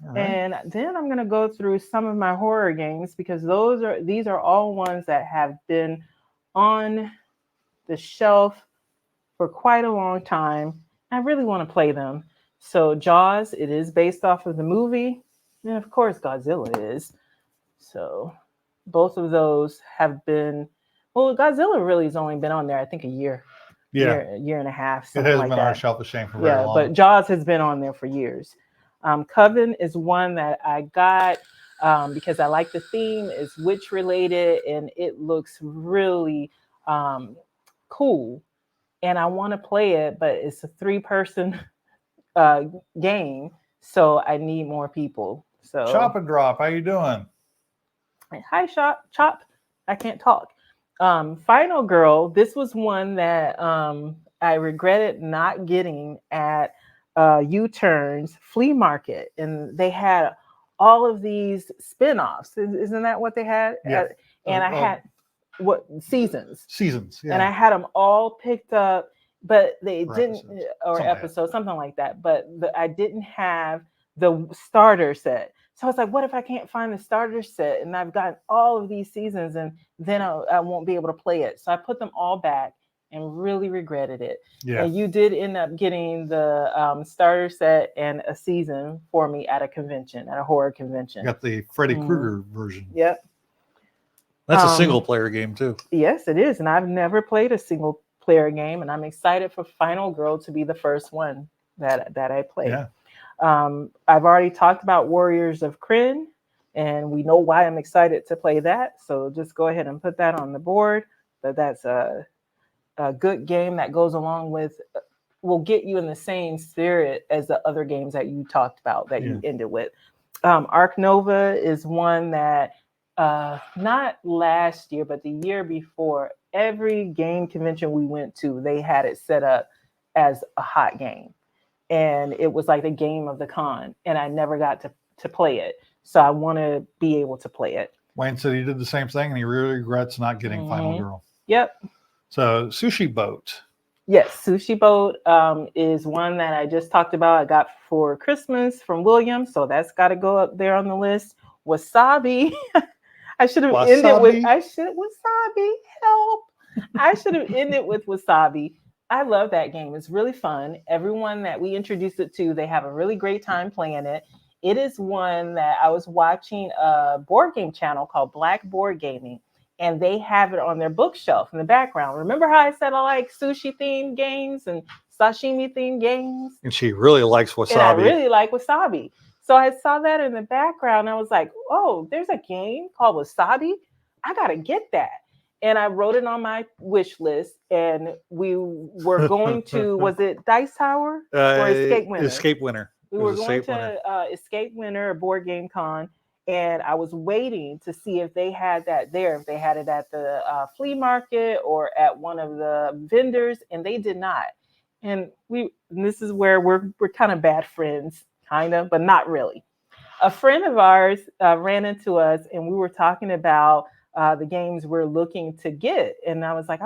All right. And then I'm going to go through some of my horror games because these are all ones that have been on the shelf for quite a long time. I really want to play them. So Jaws, it is based off of the movie, and of course Godzilla is. So both of those have been. Well, Godzilla really has only been on there, I think, a year. Yeah. Year and a half. It Something has like been on our that. shelf of shame for very Yeah, long. but Jaws has been on there for years. Coven is one that I got because I like the theme. It's witch related and it looks really cool. And I want to play it, but it's a 3-person game, so I need more people. So Chop and Drop, how you doing? Hi, Chop. I can't talk. Final Girl. This was one that I regretted not getting at U-Turn's flea market, and they had all of these spin-offs. Isn't that what they had? Yeah. And I had what seasons? Seasons. Yeah. And I had them all picked up, but they didn't, Something episodes, something like that. But I didn't have the starter set. So I was like, what if I can't find the starter set and I've gotten all of these seasons and then I won't be able to play it. So I put them all back and really regretted it. Yeah. And you did end up getting the starter set and a season for me at a convention, at a horror convention. You got the Freddy Krueger version. Yep. That's a single player game too. Yes, it is. And I've never played a single player game, and I'm excited for Final Girl to be the first one that I play. Yeah. I've already talked about Warriors of Kryn, and we know why I'm excited to play that. So just go ahead and put that on the board. But that's a good game that goes along with, will get you in the same spirit as the other games that you talked about that you ended with. Arc Nova is one that not last year, but the year before, every game convention we went to, they had it set up as a hot game. And it was like the game of the con, and I never got to play it. So I want to be able to play it. Wayne said he did the same thing, and he really regrets not getting Final Girl. Yep. So Sushi Boat. Yes, Sushi Boat is one that I just talked about. I got for Christmas from William, so that's got to go up there on the list. Wasabi. I should have ended with Wasabi. Help. I should have ended with Wasabi. I love that game. It's really fun. Everyone that we introduced it to, they have a really great time playing it. It is one that I was watching a board game channel called Black Board Gaming, and they have it on their bookshelf in the background. Remember how I said I like sushi themed games and sashimi themed games? And she really likes Wasabi. And I really like Wasabi. So I saw that in the background. And I was like, oh, there's a game called Wasabi. I got to get that. And I wrote it on my wish list. And we were going to, was it Dice Tower or Escape Winner? Escape Winner. We were going to Escape Winner, a board game con. And I was waiting to see if they had that there, if they had it at the flea market or at one of the vendors, and they did not. And this is where we're kind of bad friends, kind of, but not really. A friend of ours ran into us, and we were talking about the games we're looking to get. And I was like,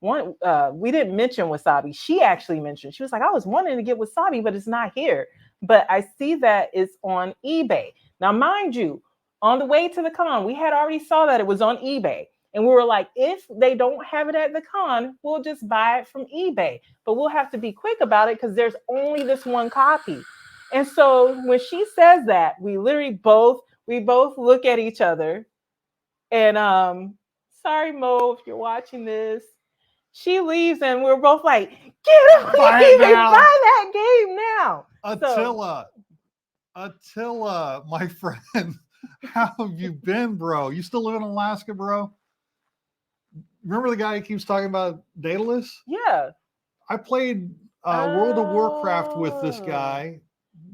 we didn't mention Wasabi. She actually mentioned, she was like, I was wanting to get Wasabi, but it's not here. But I see that it's on eBay. Now, mind you, on the way to the con, we had already saw that it was on eBay. And we were like, if they don't have it at the con, we'll just buy it from eBay. But we'll have to be quick about it because there's only this one copy. And so when she says that, we both look at each other. And sorry, Mo, if you're watching this. She leaves and we're both like, get on eBay, buy that game now. Attila, my friend, how have you been, bro? You still live in Alaska, bro? remember the guy who keeps talking about Daedalus? Yeah. I played World of Warcraft with this Oh. guy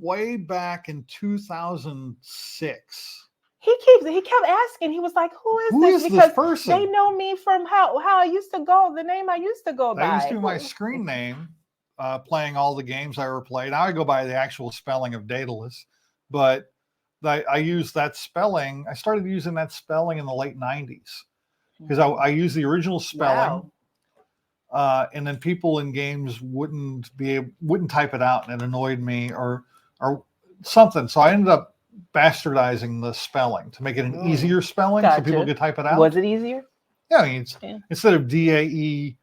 way back in 2006. He kept asking. He was like, "Who is Who this?" is this Because person? they know me from how I used to go, the name I used to go by. That used to be my screen name, playing all the games I ever played. Now I go by the actual spelling of Daedalus, but I use that spelling. I started using that spelling in the late 90s because I used the original spelling. Wow. And then people in games wouldn't type it out, and it annoyed me or something. So I ended up bastardizing the spelling to make it an easier spelling so people could type it out. Was it easier? Yeah, I mean, instead of DAEDALUS,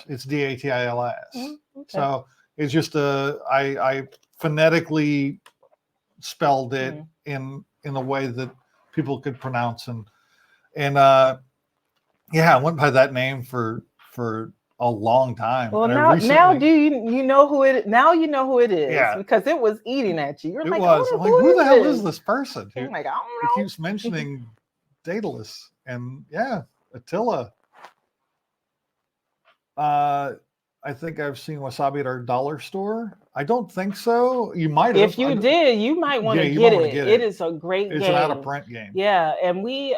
it's DATILS. Okay. So it's just I phonetically spelled it in a way that people could pronounce and yeah, I went by that name for a long time. Well, and now do you know who it? Now you know who it is. Yeah. Because it was eating at you. You're It like, was. oh, I'm like, who the hell is this this person I'm who, like, I don't who know. keeps mentioning Daedalus? And yeah, Attila. I think I've seen Wasabi at our dollar store. I don't think so. You might have. If you did, you might want to you get might wanna it. get It is a great It's game. an out of print game. Yeah, and we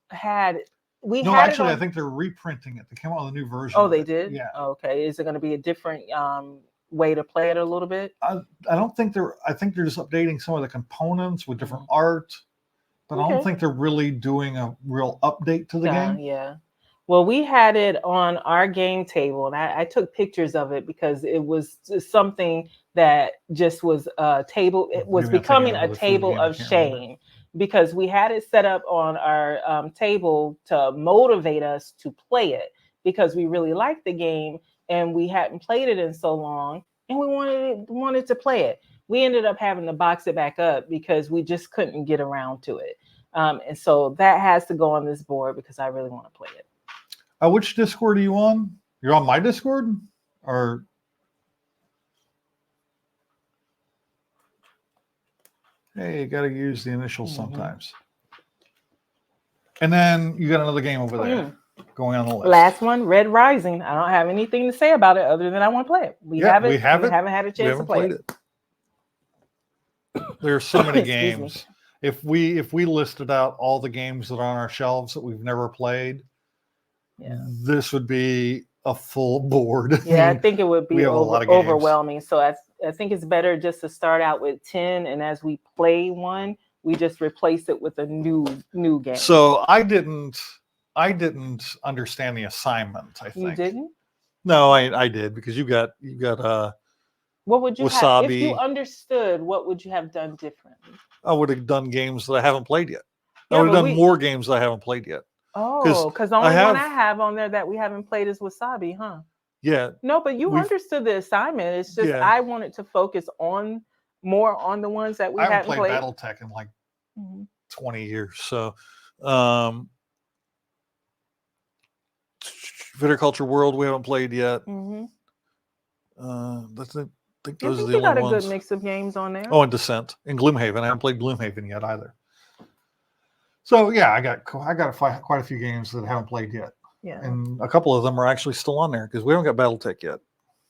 had No, had actually, it on, I think they're reprinting it. They came out with a new version. Oh, of they it. did? Yeah. Okay. Is it going to be a different way to play it a little bit? I don't think I think they're just updating some of the components with different art, but I don't think they're really doing a real update to the game. Yeah. Well, we had it on our game table, and I took pictures of it because it was just something that just was a table. It was Maybe I'm becoming thinking a of another food table game, I of can't remember. shame because we had it set up on our table to motivate us to play it because we really liked the game and we hadn't played it in so long, and we wanted to play it. We ended up having to box it back up because we just couldn't get around to it. And so that has to go on this board because I really want to play it. Which Discord are you on? You're on my Discord? Or hey, you got to use the initials sometimes. And then you got another game over there going on the list. Last one, Red Rising. I don't have anything to say about it other than I want to play it. We haven't had a chance to play it. There's so many Excuse games. If we listed out all the games that are on our shelves that we've never played, this would be a full board. Yeah, I think it would be overwhelming. Games. So I think it's better just to start out with 10, and as we play one, we just replace it with a new game. So I didn't understand the assignment. I think you didn't. No, I did because you got What would you Wasabi. have if you understood? What would you have done differently? I would have done games that I haven't played yet. Yeah, I would have done more games that I haven't played yet. Oh, because the only one I have on there that we haven't played is Wasabi, huh? Yeah. No, but you understood the assignment. It's just I wanted to focus more on the ones that we hadn't played. I haven't played BattleTech in like 20 years. So Viticulture World we haven't played yet. That's it. I think those are the only ones. You got a good mix of games on there. Oh, and Descent and Gloomhaven. I haven't played Gloomhaven yet either. So yeah, I got quite a few games that I haven't played yet. Yeah, and a couple of them are actually still on there because we haven't got BattleTech yet.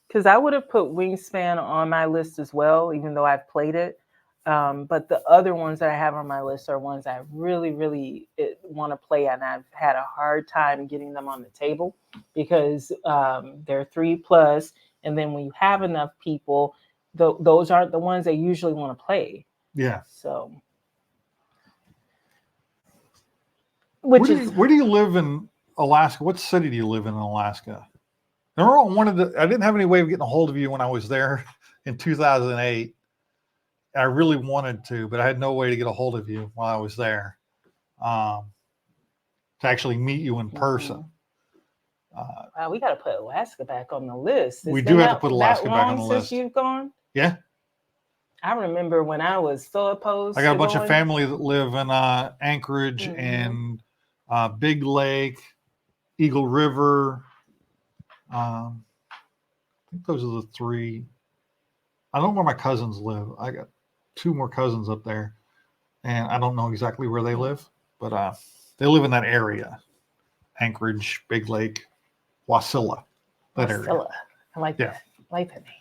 Because I would have put Wingspan on my list as well, even though I've played it. But the other ones that I have on my list are ones I really, really want to play, and I've had a hard time getting them on the table because they're 3+, and then when you have enough people, those aren't the ones they usually want to play. Yeah. So, where do you live in Alaska? What city do you live in Alaska? Remember, I didn't have any way of getting a hold of you when I was there in 2008. I really wanted to, but I had no way to get a hold of you while I was there to actually meet you in person. Wow, we got to put Alaska back on the list. We do have to put Alaska back on the list. Since you've gone? Yeah. I remember when I was so opposed. I got a bunch of family that live in Anchorage and Big Lake, Eagle River. I think those are the three. I don't know where my cousins live. I got 2 more cousins up there, and I don't know exactly where they live, but they live in that area. Anchorage, Big Lake, Wasilla, that area. Wasilla. I like Yeah. that. I like that name.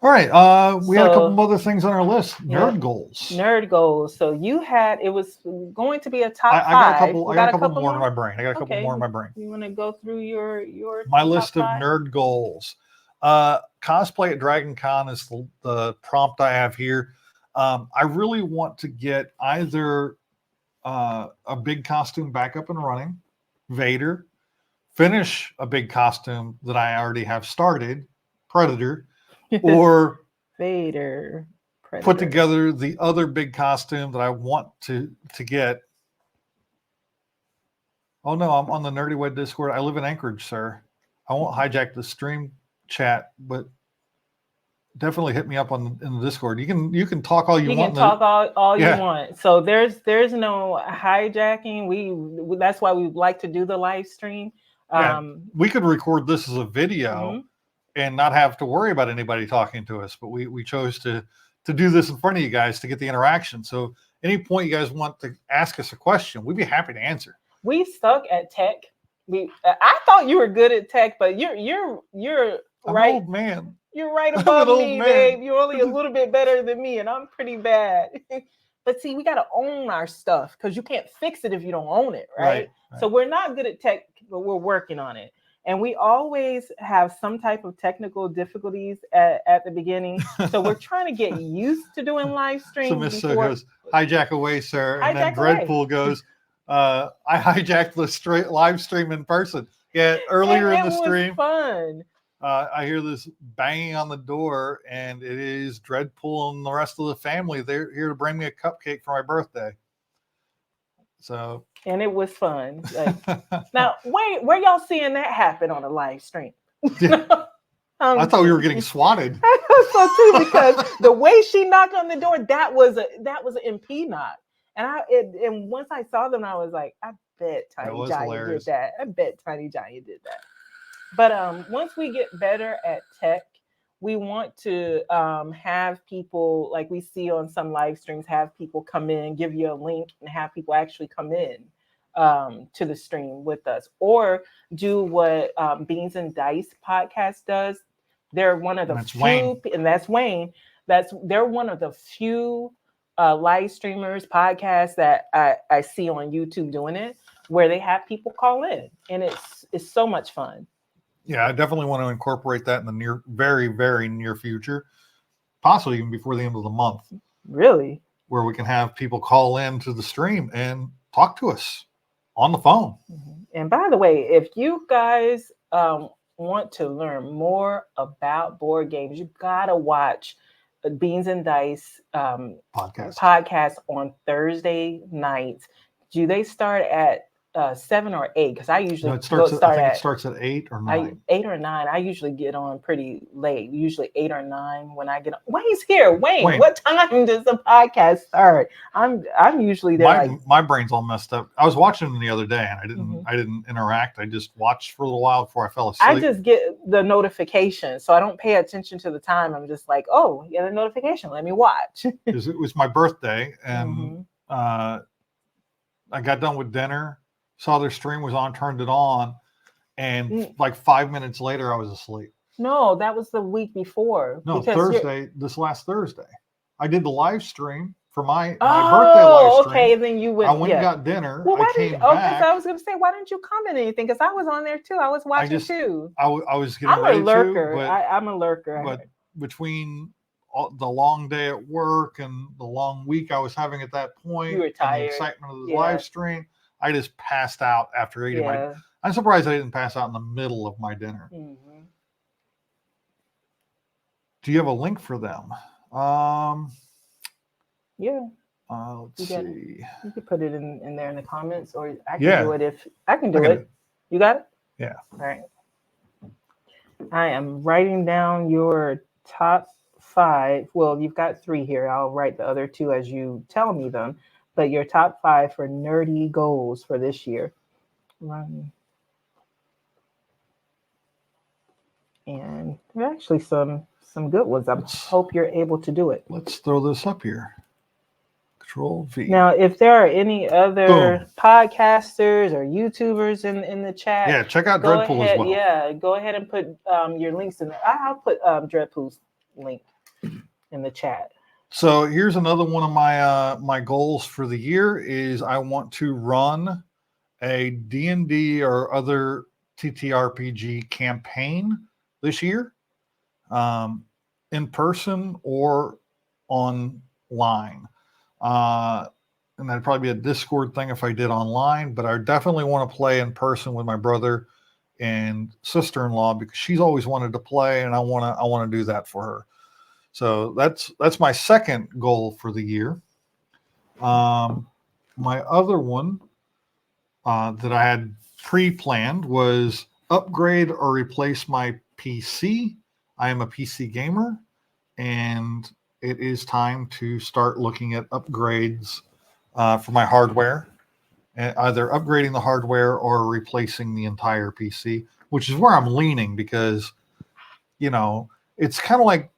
All right. We had a couple So- of other things on our list. Yeah. Nerd goals. Nerd goals. So it was going to be a top I got five. a couple. You I got a couple more in my brain. I got a couple Okay. more in my brain. You want to go through your My top list of five? nerd goals. Cosplay at Dragon Con is the prompt I have here. I really want to get either a big costume back up and running, Vader, finish a big costume that I already have started, Predator, or Vader. Predator. put together the other big costume that I want to get. Oh no, I'm on the Nerdy Wed Discord. I live in Anchorage, sir. I won't hijack the stream chat, but definitely hit me up in the Discord. You can talk all you want. You can talk all Yeah. you want. So there's no hijacking. That's why we like to do the live stream. Yeah. We could record this as a video Mhm. and not have to worry about anybody talking to us, but we chose to do this in front of you guys to get the interaction. So any point you guys want to ask us a question, we'd be happy to answer. We suck at tech. I thought you were good at tech, but you're I'm right. an old man. You're right I'm above an old me, man. babe. You're only a little bit better than me, and I'm pretty bad. But see, we got to own our stuff because you can't fix it if you don't own it, right? So we're not good at tech, but we're working on it. And we always have some type of technical difficulties at the beginning. So we're trying to get used to doing live streams. So Miss Sue goes, hijack away, sir. And then Hijack away. Dreadpool goes, I hijacked the live stream in person. Yeah, earlier in the stream. It was fun. I hear this banging on the door, and it is Dreadpool and the rest of the family. They're here to bring me a cupcake for my birthday. So, and it was fun. Now, where y'all seeing that happen on a live stream? Yeah. I thought we were getting swatted. So too, because the way she knocked on the door, that was an MP knock. And once I saw them, I was like, I bet Tiny Giant did that. I bet Tiny Giant did that. But once we get better at tech, we want to have people, like we see on some live streams, have people come in, give you a link, and have people actually come in to the stream with us, or do what Beans and Dice podcast does. They're one of the few, Wayne. And that's Wayne. They're one of the few live streamers podcasts that I see on YouTube doing it, where they have people call in, and it's so much fun. Yeah, I definitely want to incorporate that in the very, very near future, possibly even before the end of the month. Really? Where we can have people call in to the stream and talk to us on the phone. And by the way, if you guys want to learn more about board games, you gotta watch Beans and Dice podcast on Thursday nights. Do they start at 7 or 8? Because I usually it starts at 8 or 9. 8 or 9. I usually get on pretty late. Usually 8 or 9 when I get on. Wayne's here. Wayne, what time does the podcast start? I'm usually there. My brain's all messed up. I was watching them the other day, and I didn't interact. I just watched for a little while before I fell asleep. I just get the notification, so I don't pay attention to the time. I'm just like, oh, yeah, the notification. Let me watch. It was my birthday, and I got done with dinner. Saw their stream was on, turned it on, and like 5 minutes later, I was asleep. No, that was the week before. No, this last Thursday. I did the live stream for my birthday live stream. Okay, then you went. I went and got dinner. Well, I came back. So I was going to say, why didn't you comment anything? Because I was on there too. I was watching too. I was getting ready I'm a lurker. to, I'm a lurker. But between the long day at work and the long week I was having at that point, you were tired. And the excitement of the live stream, I just passed out after eating I'm surprised I didn't pass out in the middle of my dinner. Mm-hmm. Do you have a link for them? Yeah. Let's see. You could put it in there in the comments, or I can do it if I can do it. You got it? Yeah. All right. I am writing down your top 5. Well, you've got 3 here. I'll write the other 2 as you tell me them. But your top 5 for nerdy goals for this year. And there are actually some good ones. I hope you're able to do it. Let's throw this up here. Control V. Now, if there are any other podcasters or YouTubers in the chat, yeah, check out go Dreadpool ahead. as well. Yeah, go ahead and put your links in there. I'll put Dreadpool's link in the chat. So here's another one of my my goals for the year is I want to run a D&D or other TTRPG campaign this year, in person or online. And that'd probably be a Discord thing if I did online, but I definitely want to play in person with my brother and sister-in-law because she's always wanted to play, and I want to do that for her. So that's my second goal for the year. My other one that I had pre-planned was upgrade or replace my PC. I am a PC gamer, and it is time to start looking at upgrades for my hardware, and either upgrading the hardware or replacing the entire PC, which is where I'm leaning because, it's kind of like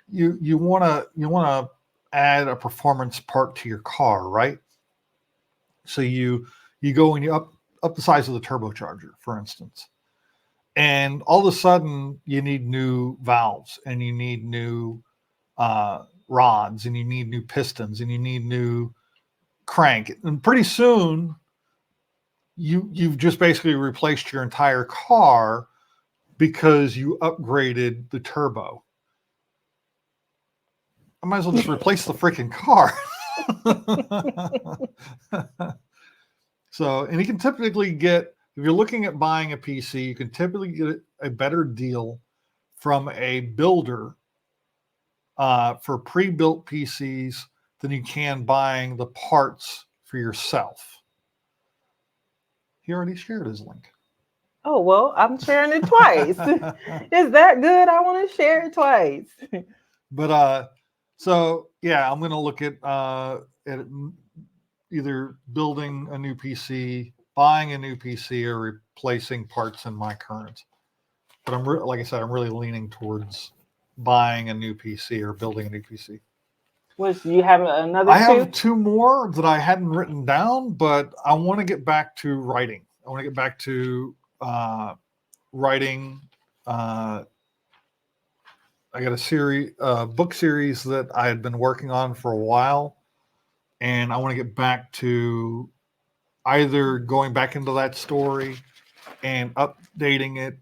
you want to add a performance part to your car, right? So you go and you up the size of the turbocharger, for instance, and all of a sudden you need new valves and you need new rods and you need new pistons and you need new crank, and pretty soon you've just basically replaced your entire car because you upgraded the turbo. I might as well just replace the freaking car. So, and you can typically get, if you're looking at buying a PC, you can typically get a better deal from a builder for pre-built PCs than you can buying the parts for yourself. He already shared his link. Oh, well, I'm sharing it twice. Is that good? I want to share it twice. But so yeah, I'm going to look at either building a new PC, buying a new PC, or replacing parts in my current. But like I said, I'm really leaning towards buying a new PC or building a new PC. Which you have another I two? have two more that I hadn't written down, but I want to get back to writing. I want to get back to writing. I got a book series that I had been working on for a while, and I want to get back to either going back into that story and updating it,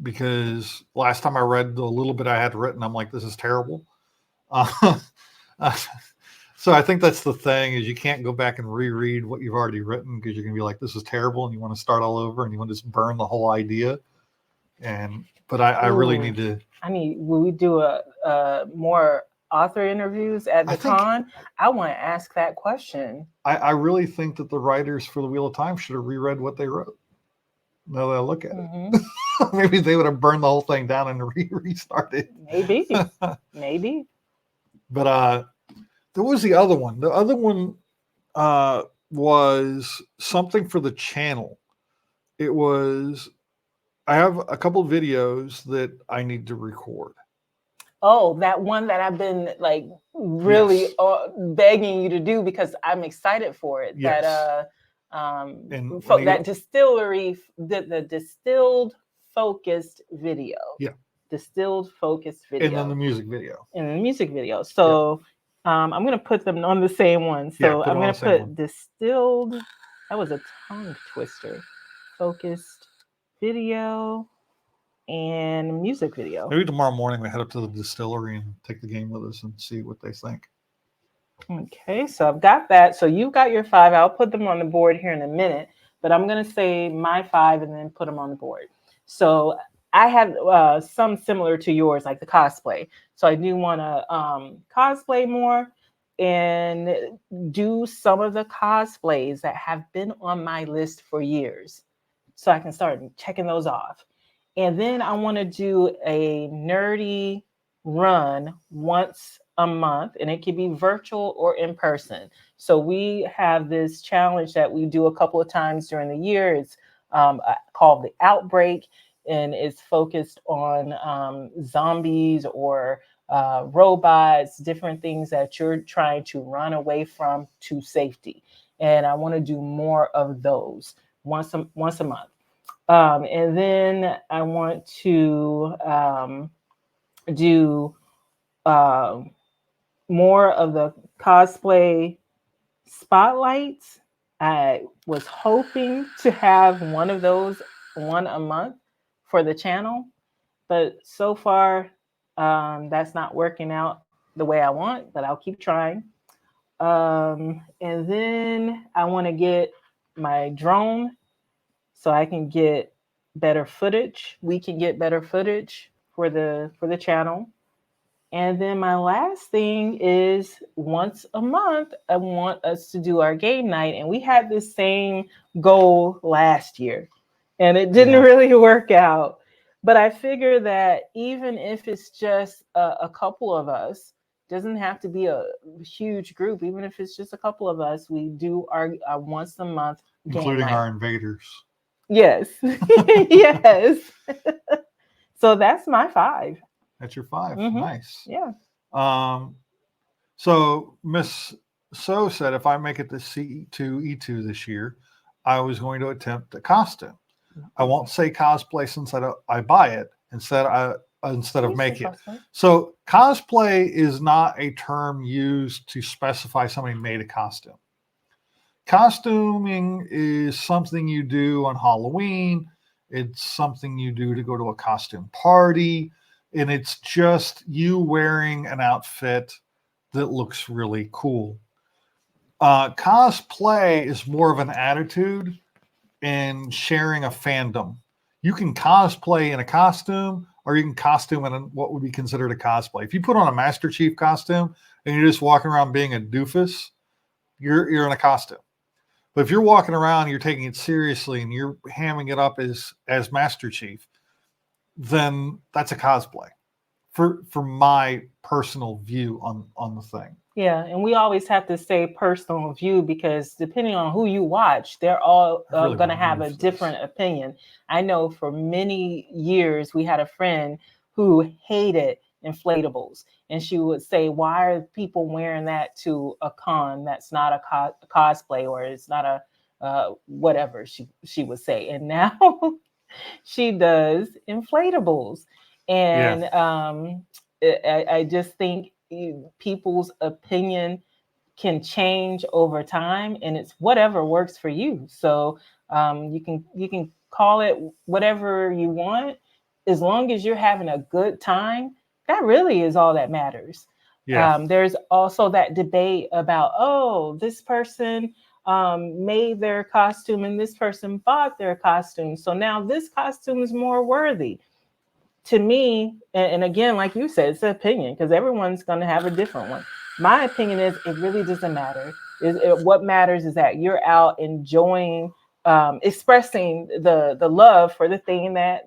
because last time I read the little bit I had written, I'm like, this is terrible. So I think that's the thing, is you can't go back and reread what you've already written because you're going to be like, this is terrible, and you want to start all over and you want to just burn the whole idea. But I really need to. Will we do a more author interviews at the con? I want to ask that question. I really think that the writers for the Wheel of Time should have reread what they wrote. Now that I look at it, maybe they would have burned the whole thing down and restarted. Maybe. But there was the other one. The other one was something for the channel. It was, I have a couple of videos that I need to record. Oh, that one that I've been like really begging you to do because I'm excited for it. Yes. That distillery, the distilled focused video. Yeah. Distilled focused video. And then the music video. So I'm going to put them on the same one. So I'm going to put distilled. That was a tongue twister. Focused video and music video. Maybe tomorrow morning we head up to the distillery and take the game with us and see what they think. Okay, so I've got that. So you've got your 5. I'll put them on the board here in a minute, but I'm going to say my 5 and then put them on the board. So I have some similar to yours, like the cosplay. So I do want to cosplay more and do some of the cosplays that have been on my list for years. So I can start checking those off. And then I want to do a nerdy run once a month, and it can be virtual or in person. So we have this challenge that we do a couple of times during the year. It's called the Outbreak, and it's focused on zombies or robots, different things that you're trying to run away from to safety. And I want to do more of those once a month. And then I want to do more of the cosplay spotlights. I was hoping to have one of those, one a month for the channel, but so far that's not working out the way I want, but I'll keep trying. And then I want to get my drone so I can get better footage. We can get better footage for the channel. And then my last thing is once a month, I want us to do our game night. And we had the same goal last year and it didn't really work out. But I figure that even if it's just a couple of us, doesn't have to be a huge group. Even if it's just a couple of us, we do our once a month game including night. our invaders. Yes. Yes. So that's my 5. That's your 5. Mhm. Nice. Yeah. So Miss So said, if I make it to C2E2 this year, I was going to attempt a costume. I won't say cosplay since I buy it instead of make it. So cosplay is not a term used to specify somebody made a costume. Costuming is something you do on Halloween. It's something you do to go to a costume party. And it's just you wearing an outfit that looks really cool. Cosplay is more of an attitude and sharing a fandom. You can cosplay in a costume, or you can costume in what would be considered a cosplay. If you put on a Master Chief costume and you're just walking around being a doofus, you're in a costume. But if you're walking around, you're taking it seriously and you're hamming it up as Master Chief, then that's a cosplay. For my personal view on the thing. Yeah, and we always have to say personal view because depending on who you watch, they're all going to have a different opinion. I know for many years we had a friend who hated inflatables, and she would say, "Why are people wearing that to a con? That's not a cosplay, or it's not a whatever." She would say, and now she does inflatables. And I just think people's opinion can change over time, and it's whatever works for you. So you can call it whatever you want, as long as you're having a good time. That really is all that matters. Yeah. There's also that debate about, oh, this person made their costume and this person bought their costume, so now this costume is more worthy. To me, and again, like you said, it's an opinion because everyone's going to have a different one. My opinion is it really doesn't matter. What matters is that you're out enjoying, expressing the love for the thing that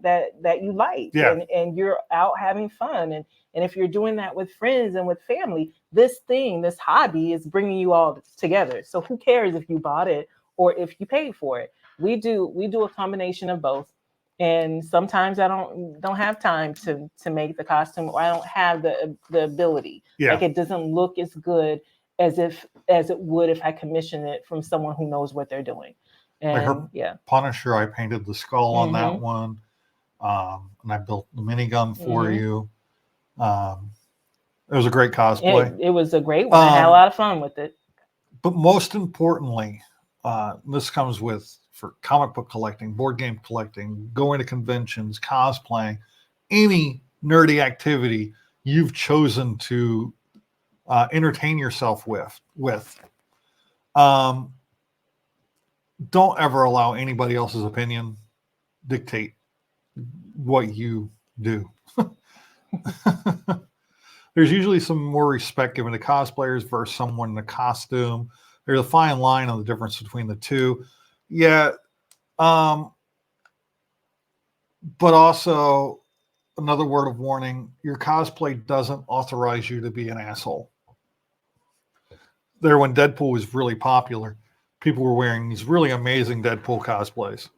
you like, and you're out having fun. And if you're doing that with friends and with family, this hobby is bringing you all together. So who cares if you bought it or if you paid for it? We do a combination of both. And sometimes I don't have time to make the costume, or I don't have the ability. Like it doesn't look as good as it would if I commission it from someone who knows what they're doing. And like Punisher, I painted the skull on that one, and I built the minigun for you. It was a great cosplay. It was a great one. I had a lot of fun with it. But most importantly, this comes for comic book collecting, board game collecting, going to conventions, cosplaying, any nerdy activity you've chosen to entertain yourself with. Don't ever allow anybody else's opinion dictate what you do. There's usually some more respect given to cosplayers versus someone in a costume. There's a fine line on the difference between the two. Yeah. But also, another word of warning, your cosplay doesn't authorize you to be an asshole. When Deadpool was really popular, people were wearing these really amazing Deadpool cosplays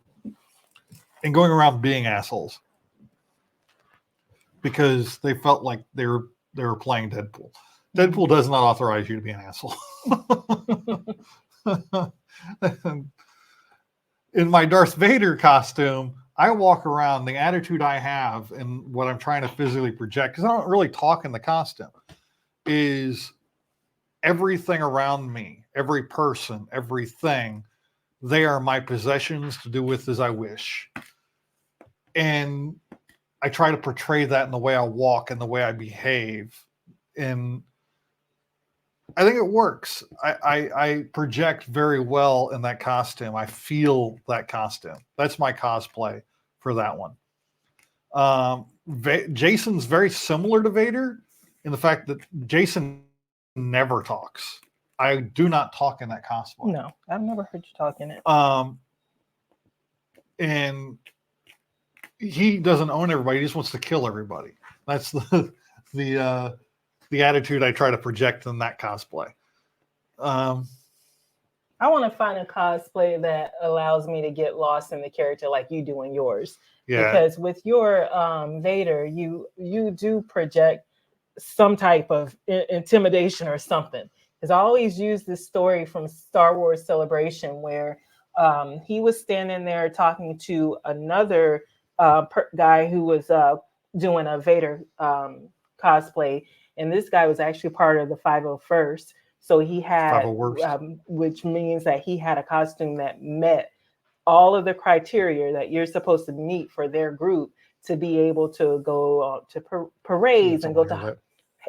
and going around being assholes because they felt like they were they were playing Deadpool. Deadpool does not authorize you to be an asshole. In my Darth Vader costume, I walk around, the attitude I have and what I'm trying to physically project, because I don't really talk in the costume, is everything around me, every person, everything, they are my possessions to do with as I wish. And I try to portray that in the way I walk and the way I behave. And I think it works. I project very well in that costume. I feel that costume. That's my cosplay for that one. Jason's very similar to Vader in the fact that Jason never talks. I do not talk in that cosplay. No, I've never heard you talk in it. And he doesn't own everybody. He just wants to kill everybody. That's the attitude I try to project in that cosplay. I want to find a cosplay that allows me to get lost in the character like you do in yours. Yeah. Because with your Vader, you do project some type of intimidation or something. Because I always use this story from Star Wars Celebration where he was standing there talking to another guy who was doing a Vader cosplay. And this guy was actually part of the 501st. So he had, which means that he had a costume that met all of the criteria that you're supposed to meet for their group to be able to go to parades and go to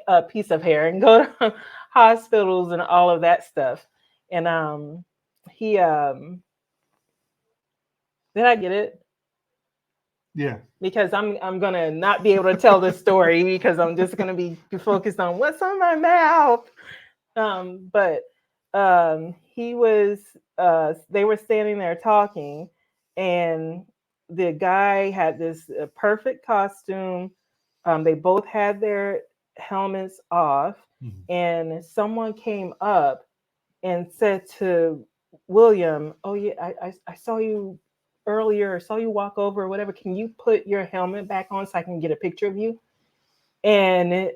a piece of hair and go to hospitals and all of that stuff. And he, did I get it? Yeah. Because I'm gonna not be able to tell the story because I'm just gonna be focused on what's on my mouth. But he was they were standing there talking, and the guy had this perfect costume. They both had their helmets off, and someone came up and said to William, "Oh yeah, I saw you earlier, or saw you walk over or whatever. Can you put your helmet back on so I can get a picture of you?" And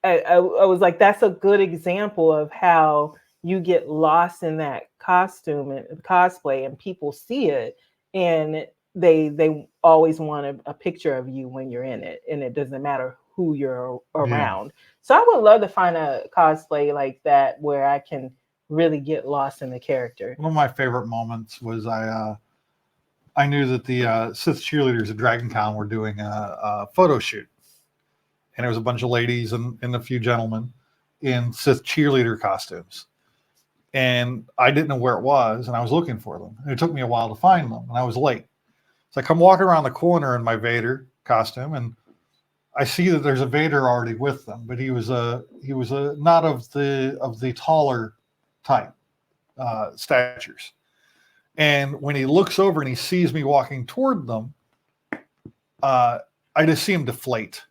I was like, that's a good example of how you get lost in that costume and cosplay, and people see it, and they always want a picture of you when you're in it, and it doesn't matter who you're around. Yeah. So I would love to find a cosplay like that where I can really get lost in the character. One of my favorite moments was I knew that the Sith cheerleaders at DragonCon were doing a photo shoot. And there was a bunch of ladies and a few gentlemen in Sith cheerleader costumes. And I didn't know where it was, and I was looking for them. And it took me a while to find them, and I was late. So I come walking around the corner in my Vader costume, and I see that there's a Vader already with them, but he was not of the taller type statures. And when he looks over and he sees me walking toward them, I just see him deflate.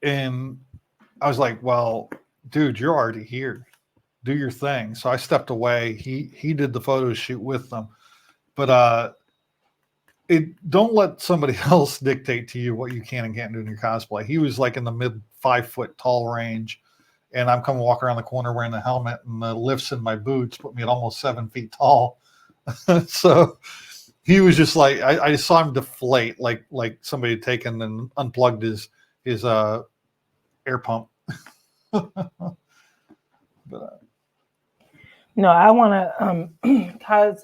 And I was like, well, dude, you're already here. Do your thing. So I stepped away. He did the photo shoot with them. But don't let somebody else dictate to you what you can and can't do in your cosplay. He was like in the mid 5 foot tall range. And I'm coming walking around the corner wearing the helmet, and the lifts in my boots put me at almost 7 feet tall. So he was just like, I just saw him deflate, like somebody had taken and unplugged his air pump. But, no, I want to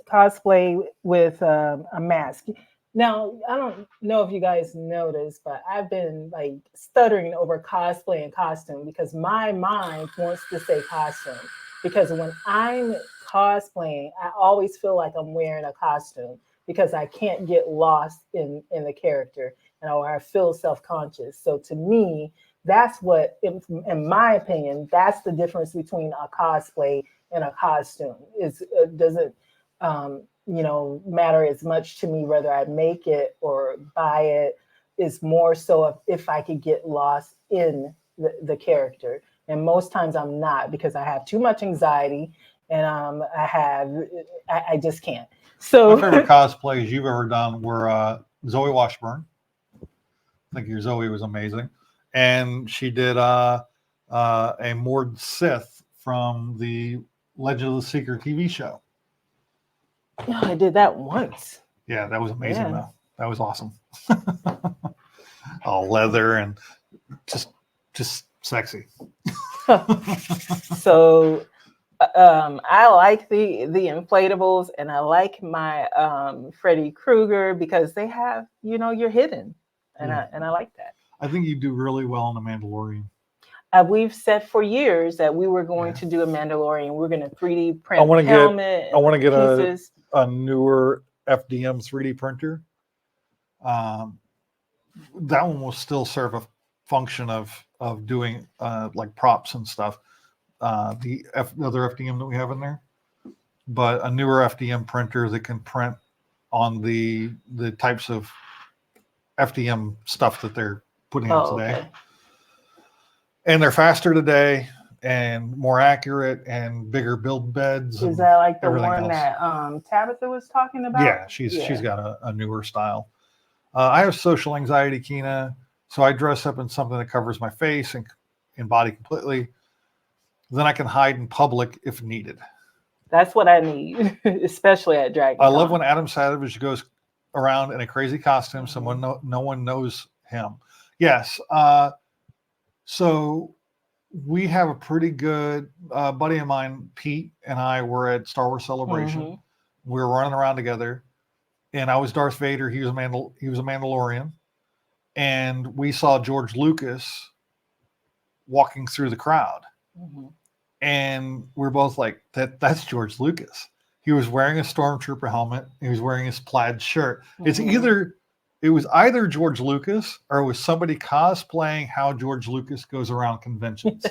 cosplay with a mask. Now, I don't know if you guys noticed, but I've been like stuttering over cosplay and costume because my mind wants to say costume. Because when I'm cosplaying, I always feel like I'm wearing a costume because I can't get lost in the character, or I feel self-conscious. So to me, that's what, in my opinion, that's the difference between a cosplay and a costume. It doesn't matter as much to me whether I make it or buy it. It's more so if I could get lost in the character. And most times I'm not, because I have too much anxiety, and I just can't. So my favorite cosplays you've ever done were Zoe Washburn. I think your Zoe was amazing. and she did a Mord Sith from the Legend of the Seeker TV show. Yeah, I did that once. Yeah, that was amazing Yeah. though. That was awesome. All leather and just sexy. So I like the inflatables, and I like my Freddy Krueger because they have, you're hidden, and I like that. I think you do really well in The Mandalorian. We've said for years that we were going to do a Mandalorian. We're going to 3D print I want to helmet. get. I want to get pieces. a newer FDM 3D printer. That one will still serve a function of doing like props and stuff. The other FDM that we have in there, but a newer FDM printer that can print on the types of FDM stuff that they're putting out today. Okay. And they're faster today and more accurate and bigger build beds. Is that like the everything one else. that Tabitha was talking about? Yeah, she's got a newer style. I have social anxiety, Kina, so I dress up in something that covers my face and body completely. Then I can hide in public if needed. That's what I need, especially at Dragon. I love when Adam Savage goes around in a crazy costume, no one knows him. Yes. So we have a pretty good buddy of mine, Pete, and I were at Star Wars Celebration. Mm-hmm. We were running around together, and I was Darth Vader. He was a Mandalorian, and we saw George Lucas walking through the crowd, and we're both like, "That's George Lucas." He was wearing a stormtrooper helmet. He was wearing his plaid shirt. It was either George Lucas or it was somebody cosplaying how George Lucas goes around conventions.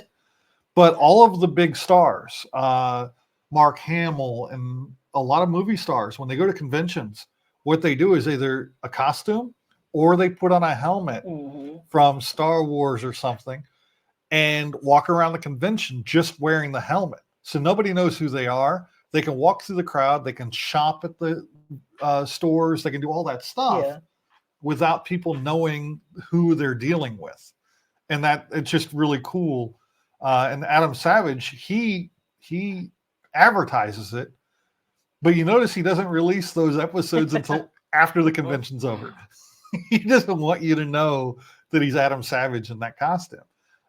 But all of the big stars, Mark Hamill and a lot of movie stars, when they go to conventions, what they do is either a costume or they put on a helmet from Star Wars or something and walk around the convention just wearing the helmet. So nobody knows who they are. They can walk through the crowd. They can shop at the stores. They can do all that stuff. Yeah. Without people knowing who they're dealing with. And that it's just really cool. And Adam Savage, he advertises it, but you notice he doesn't release those episodes until after the convention's over. He doesn't want you to know that he's Adam Savage in that costume.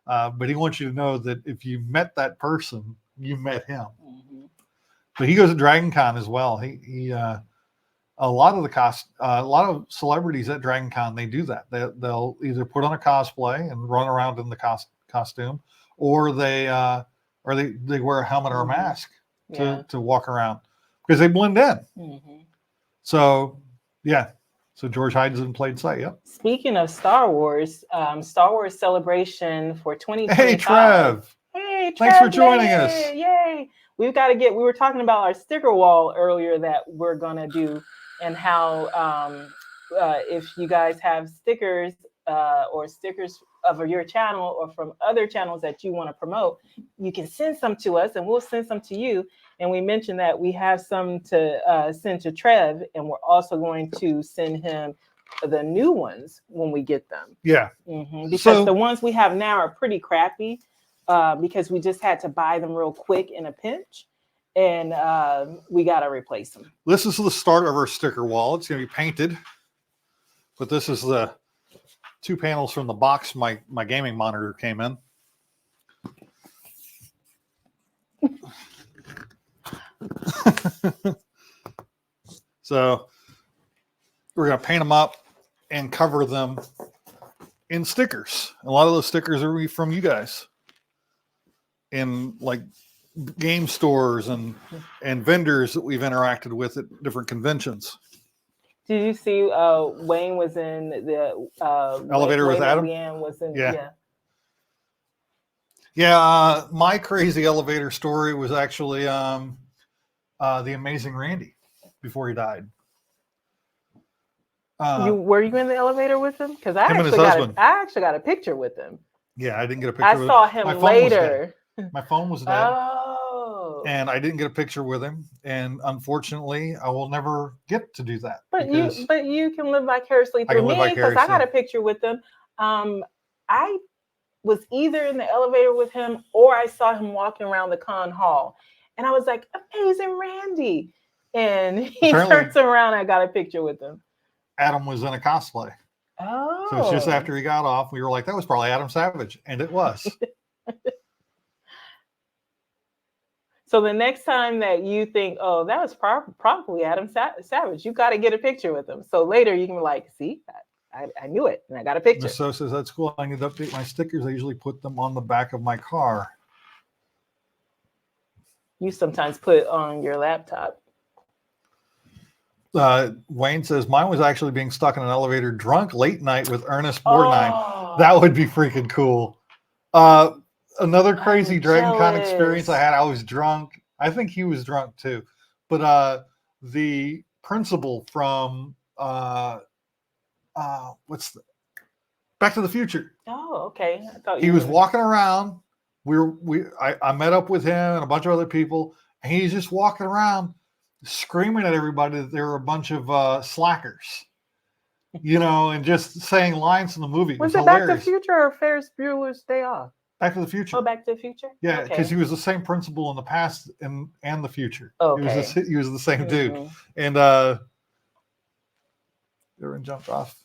But he wants you to know that if you met that person, you met him. But he goes to Dragon Con as well. He a lot of celebrities at Dragon Con, they do that. They'll either put on a cosplay and run around in the costume, or they wear a helmet or a mask to walk around because they blend in. So so George hides in plain sight. Yep. Speaking of Star Wars celebration for 2025. Hey Trev. Hey Trev. Thanks for joining us. Yay. We were talking about our sticker wall earlier that we're gonna do. And how if you guys have stickers or stickers of your channel or from other channels that you want to promote, you can send some to us and we'll send some to you. And we mentioned that we have some to send to Trev, and we're also going to send him the new ones when we get them. Yeah. Because the ones we have now are pretty crappy because we just had to buy them real quick in a pinch. And we got to replace them. This is the start of our sticker wall. It's going to be painted, but this is the 2 panels from the box my gaming monitor came in. So we're going to paint them up and cover them in stickers. A lot of those stickers are from you guys in like game stores and vendors that we've interacted with at different conventions. Did you see Wayne was in the elevator with Adam? Was in, yeah. My crazy elevator story was actually the Amazing Randy before he died. Were you in the elevator with him? Because I actually got a picture with him. Yeah, I didn't get a picture. I saw him later. My phone was dead. Oh. And I didn't get a picture with him. And unfortunately, I will never get to do that. But you can live vicariously through me because I got a picture with him. I was either in the elevator with him or I saw him walking around the con hall. And I was like, amazing Randy. And he Apparently- turns around and I got a picture with him. Adam was in a cosplay. Oh. So it's just after he got off, we were like, that was probably Adam Savage. And it was. So the next time that you think, oh, that was probably Adam Savage, you got to get a picture with him. So later you can be like, see, I knew it and I got a picture. Miss So says, that's cool. I need to update my stickers. I usually put them on the back of my car. You sometimes put on your laptop. Wayne says, mine was actually being stuck in an elevator drunk late night with Ernest Borgnine. Oh, That would be freaking cool. Another crazy I'm Dragon Con jealous. experience I had. I was drunk. I think he was drunk too. But the principal from what's the Back to the Future. Oh, okay. I thought He you was were- walking around. I met up with him and a bunch of other people, and he's just walking around screaming at everybody that they were a bunch of slackers, and just saying lines in the movie. Was It it Back to the hilarious. Future or Ferris Bueller's Day Off? Back to the Future. Oh, Back to the Future? Yeah, because Okay. he was the same principal in the past and the future. Okay. He was the same dude. Mhm. And everyone jumped off.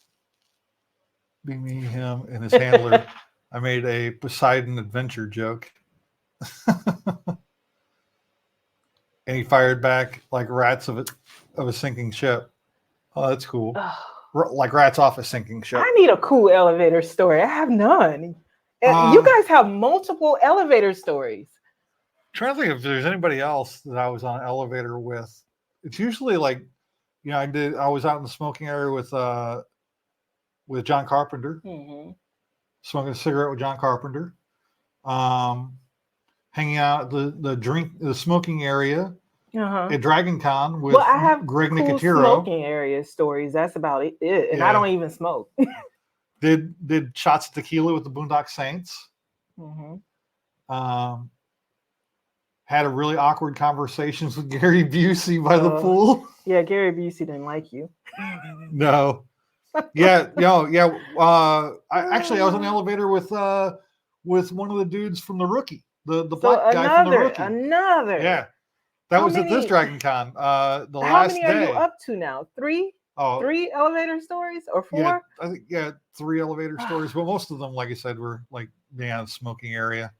Being me, him, and his handler. I made a Poseidon adventure joke. And he fired back like rats of a sinking ship. Oh, that's cool. Like rats off a sinking ship. I need a cool elevator story. I have none. And you guys have multiple elevator stories. Trying to think if there's anybody else that I was on an elevator with. It's usually like, I was out in the smoking area with John Carpenter, Mm-hmm. smoking a cigarette with John Carpenter, hanging out at the smoking area Uh-huh. at Dragon Con with I have Greg cool Nicotero. smoking area stories. That's about it. And I Yeah. don't even smoke. Did shots of tequila with the Boondock Saints. Mm-hmm. Had a really awkward conversations with Gary Busey by the Oh. pool. Yeah, Gary Busey didn't like you. No. Yeah. I was in an elevator with one of the dudes from The Rookie, the black guy from The Rookie. Another. Yeah. That How was at this many- Dragon Con. The How last many day. are you up to now? Three? Oh, 3 elevator stories or 4? yeah, I think 3 elevator stories, but most of them, like I said, were like being out of the smoking area.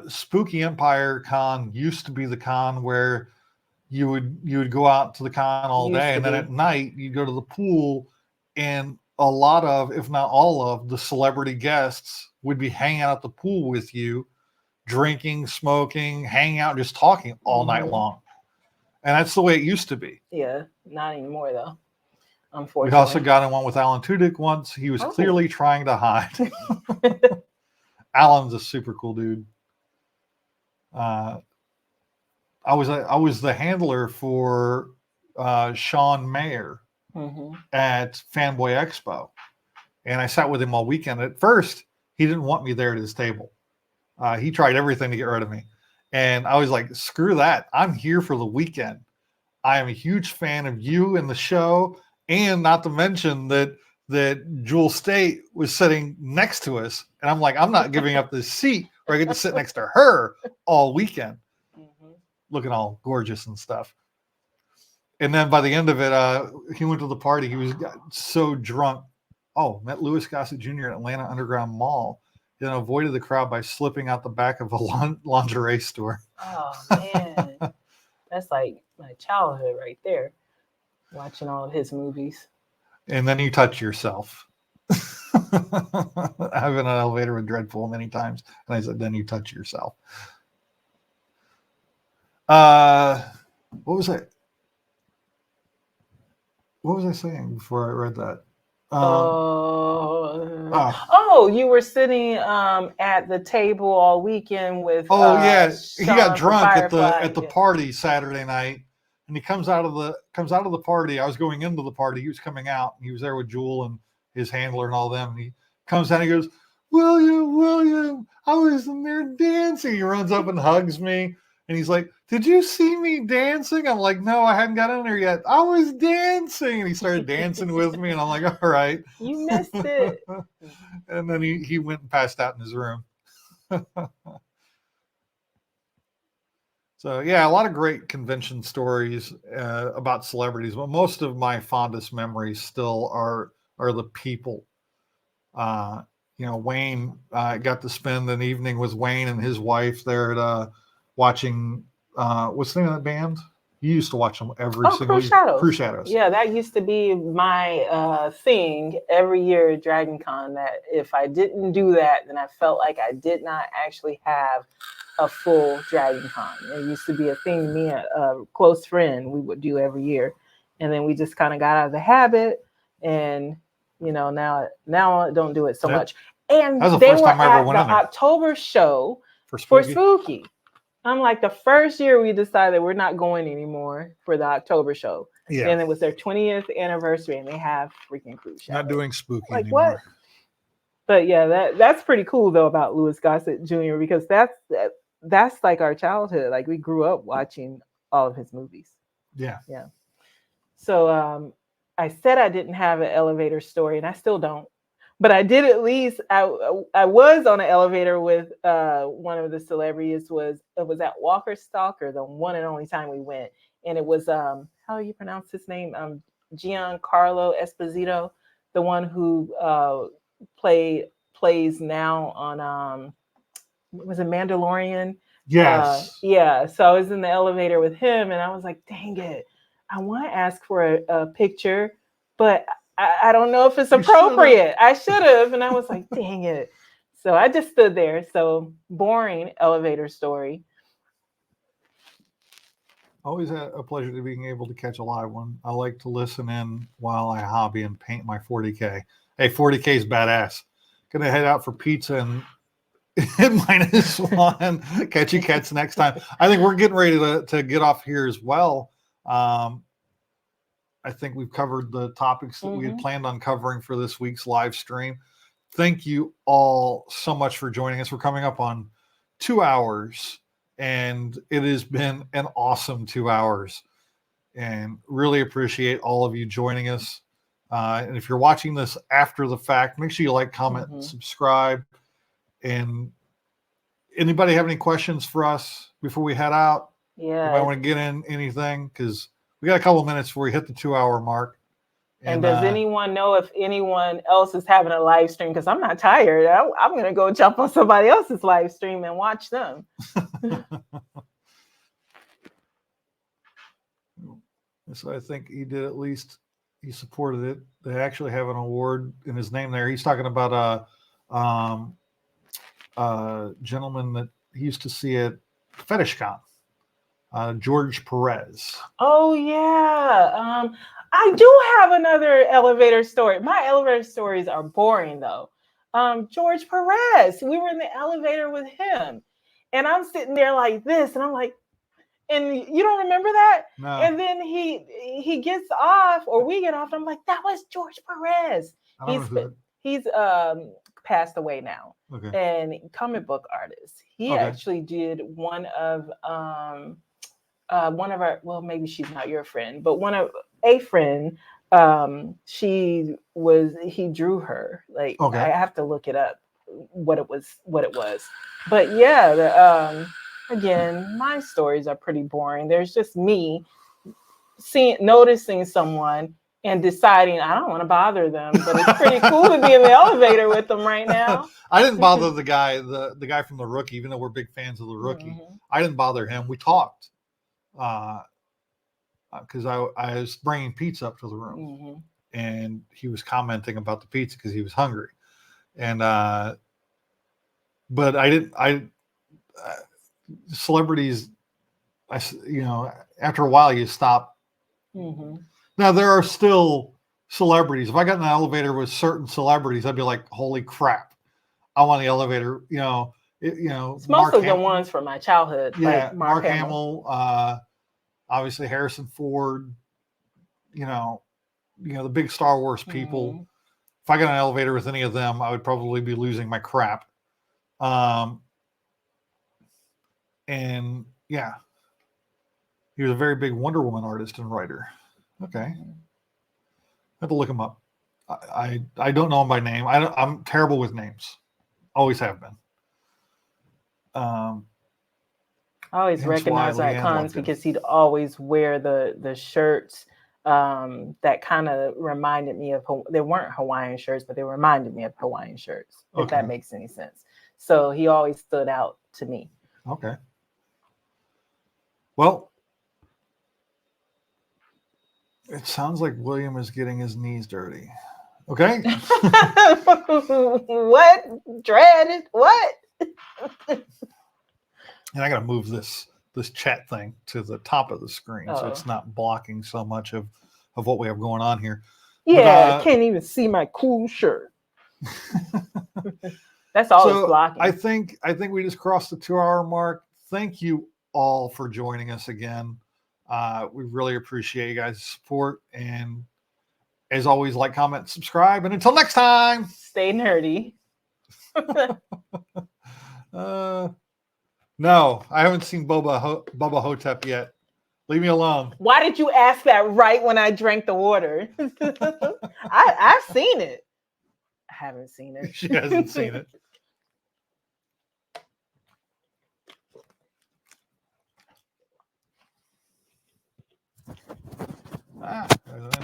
Spooky Empire Con used to be the con where you would go out to the con all Used day, to and then be. at night you go to the pool, and a lot of, if not all of, the celebrity guests would be hanging out at the pool with you, drinking, smoking, hanging out, just talking all night Mhm. long. And that's the way it used to be. Yeah, not anymore though. We Unfortunately. also got in one with Alan Tudyk once. He was Oh. clearly trying to hide. Alan's a super cool dude. I was the handler for Sean Mayer Mhm. at Fanboy Expo, and I sat with him all weekend. At first, he didn't want me there at his table. He tried everything to get rid of me, and I was like, "Screw that! I'm here for the weekend. I am a huge fan of you and the show, and not to mention that Jewel State was sitting next to us, and I'm like, I'm not giving up this seat where I get to sit next to her all weekend, Mhm. looking all gorgeous and stuff." And then by the end of it, he went to the party. He was so drunk. Oh, met Louis Gossett Jr. at Atlanta Underground Mall. Then avoided the crowd by slipping out the back of a lingerie store. Oh man, that's like my childhood right there. Watching all of his movies. And then you touch yourself. I've been in an elevator with Dreadful many times, and I said, then you touch yourself. What was I? What was I saying before I read that? You were sitting at the table all weekend with. He got Sean drunk from at Firefly. the party Saturday night, and he comes out of the party. I was going into the party. He was coming out. And he was there with Jewel and his handler and all them. And he comes out and he goes, William, I was in there dancing. He runs up and hugs me. And he's like, "Did you see me dancing?" I'm like, "No, I hadn't got in there yet. I was dancing." And he started dancing with me, and I'm like, "All right." You missed it. And then he went and passed out in his room. So yeah, a lot of great convention stories about celebrities, but most of my fondest memories still are the people. Wayne got to spend an evening with Wayne and his wife there at watching. What's the name of that band? You used to watch them every single Cruise Shadows. Cruise Shadows. Yeah, that used to be my thing every year at Dragon Con, that if I didn't do that, then I felt like I did not actually have a full Dragon Con. It used to be a thing me and a close friend we would do every year. And then we just kind of got out of the habit, and now I don't do it so much. And that was the they first were time I ever at went the in there. October show for Spooky. I'm like, the first year we decided we're not going anymore for the October show. Yeah. And it was their 20th anniversary, and they have freaking Cruise Shadows. Not doing Spooky like anymore. What? But yeah, that's pretty cool though about Louis Gossett Jr. because that's like our childhood. Like we grew up watching all of his movies. Yeah. Yeah. So I said I didn't have an elevator story, and I still don't. But I did at least. I was on an elevator with one of the celebrities. It was at Walker Stalker, the one and only time we went, and it was how do you pronounce his name? Giancarlo Esposito, the one who plays now on was it Mandalorian? Yes. Yeah. So I was in the elevator with him, and I was like, "Dang it, I want to ask for a picture, but I don't know if it's appropriate. I should have." And I was like, "Dang it." So I just stood there. So boring elevator story. Always a pleasure to being able to catch a live one. I like to listen in while I hobby and paint my 40K. Hey, 40K is badass. Gonna head out for pizza and -1. Catch you cats next time. I think we're getting ready to get off here as well. I think we've covered the topics that we had planned on covering for this week's live stream. Thank you all so much for joining us. We're coming up on 2 hours, and it has been an awesome 2 hours, and really appreciate all of you joining us. And if you're watching this after the fact, make sure you like, comment, and subscribe. And anybody have any questions for us before we head out? Yeah. Anybody want to get in anything? Because we got a couple of minutes before we hit the 2 hour mark. And does anyone know if anyone else is having a live stream? Because I'm not tired. I'm going to go jump on somebody else's live stream and watch them. So I think he did, at least he supported it. They actually have an award in his name there. He's talking about a gentleman that he used to see at FetishCon, George Perez. Oh yeah. I do have another elevator story. My elevator stories are boring though. George Perez, we were in the elevator with him, and I'm sitting there like this, and I'm like, and you don't remember that? No. And then he gets off, or we get off, and I'm like, that was George Perez. He's passed away now. Okay. And comic book artist. He actually did one of our, well, maybe she's not your friend, but a friend, he drew her. Like, I have to look it up what it was. But yeah, again, my stories are pretty boring. There's just me noticing someone and deciding I don't want to bother them, but it's pretty cool to be in the elevator with them right now. I didn't bother the guy from The Rookie, even though we're big fans of The Rookie. I didn't bother him. We talked because I was bringing pizza up to the room, and he was commenting about the pizza because he was hungry, and but I didn't. Celebrities, after a while you stop. Now, there are still celebrities. If I got in an elevator with certain celebrities, I'd be like, holy crap, I'm on the elevator. It's most of the ones from my childhood. Yeah, like Mark Hamill, obviously Harrison Ford, the big Star Wars people. If I got in an elevator with any of them, I would probably be losing my crap. And Yeah. He was a very big Wonder Woman artist and writer. Okay. I have to look him up. I don't know him by name. I'm terrible with names. Always have been. I always Hence why recognize Leanne icons loved him. because he'd always wear the shirts that kind of reminded me of, they weren't Hawaiian shirts, but they reminded me of Hawaiian shirts, if Okay. that makes any sense. So he always stood out to me. Okay. Well, it sounds like William is getting his knees dirty. Okay. What? Dread? What? And I got to move this chat thing to the top of the screen so Oh. it's not blocking so much of what we have going on here. Yeah, can't even see my cool shirt. That's all it's blocking. I think we just crossed the 2-hour mark. Thank you all for joining us again. We really appreciate you guys' support. And as always, like, comment, subscribe. And until next time, stay nerdy. No, I haven't seen Bubba Hotep yet. Leave me alone. Why did you ask that right when I drank the water? I've seen it. I haven't seen it. She hasn't seen it. There's an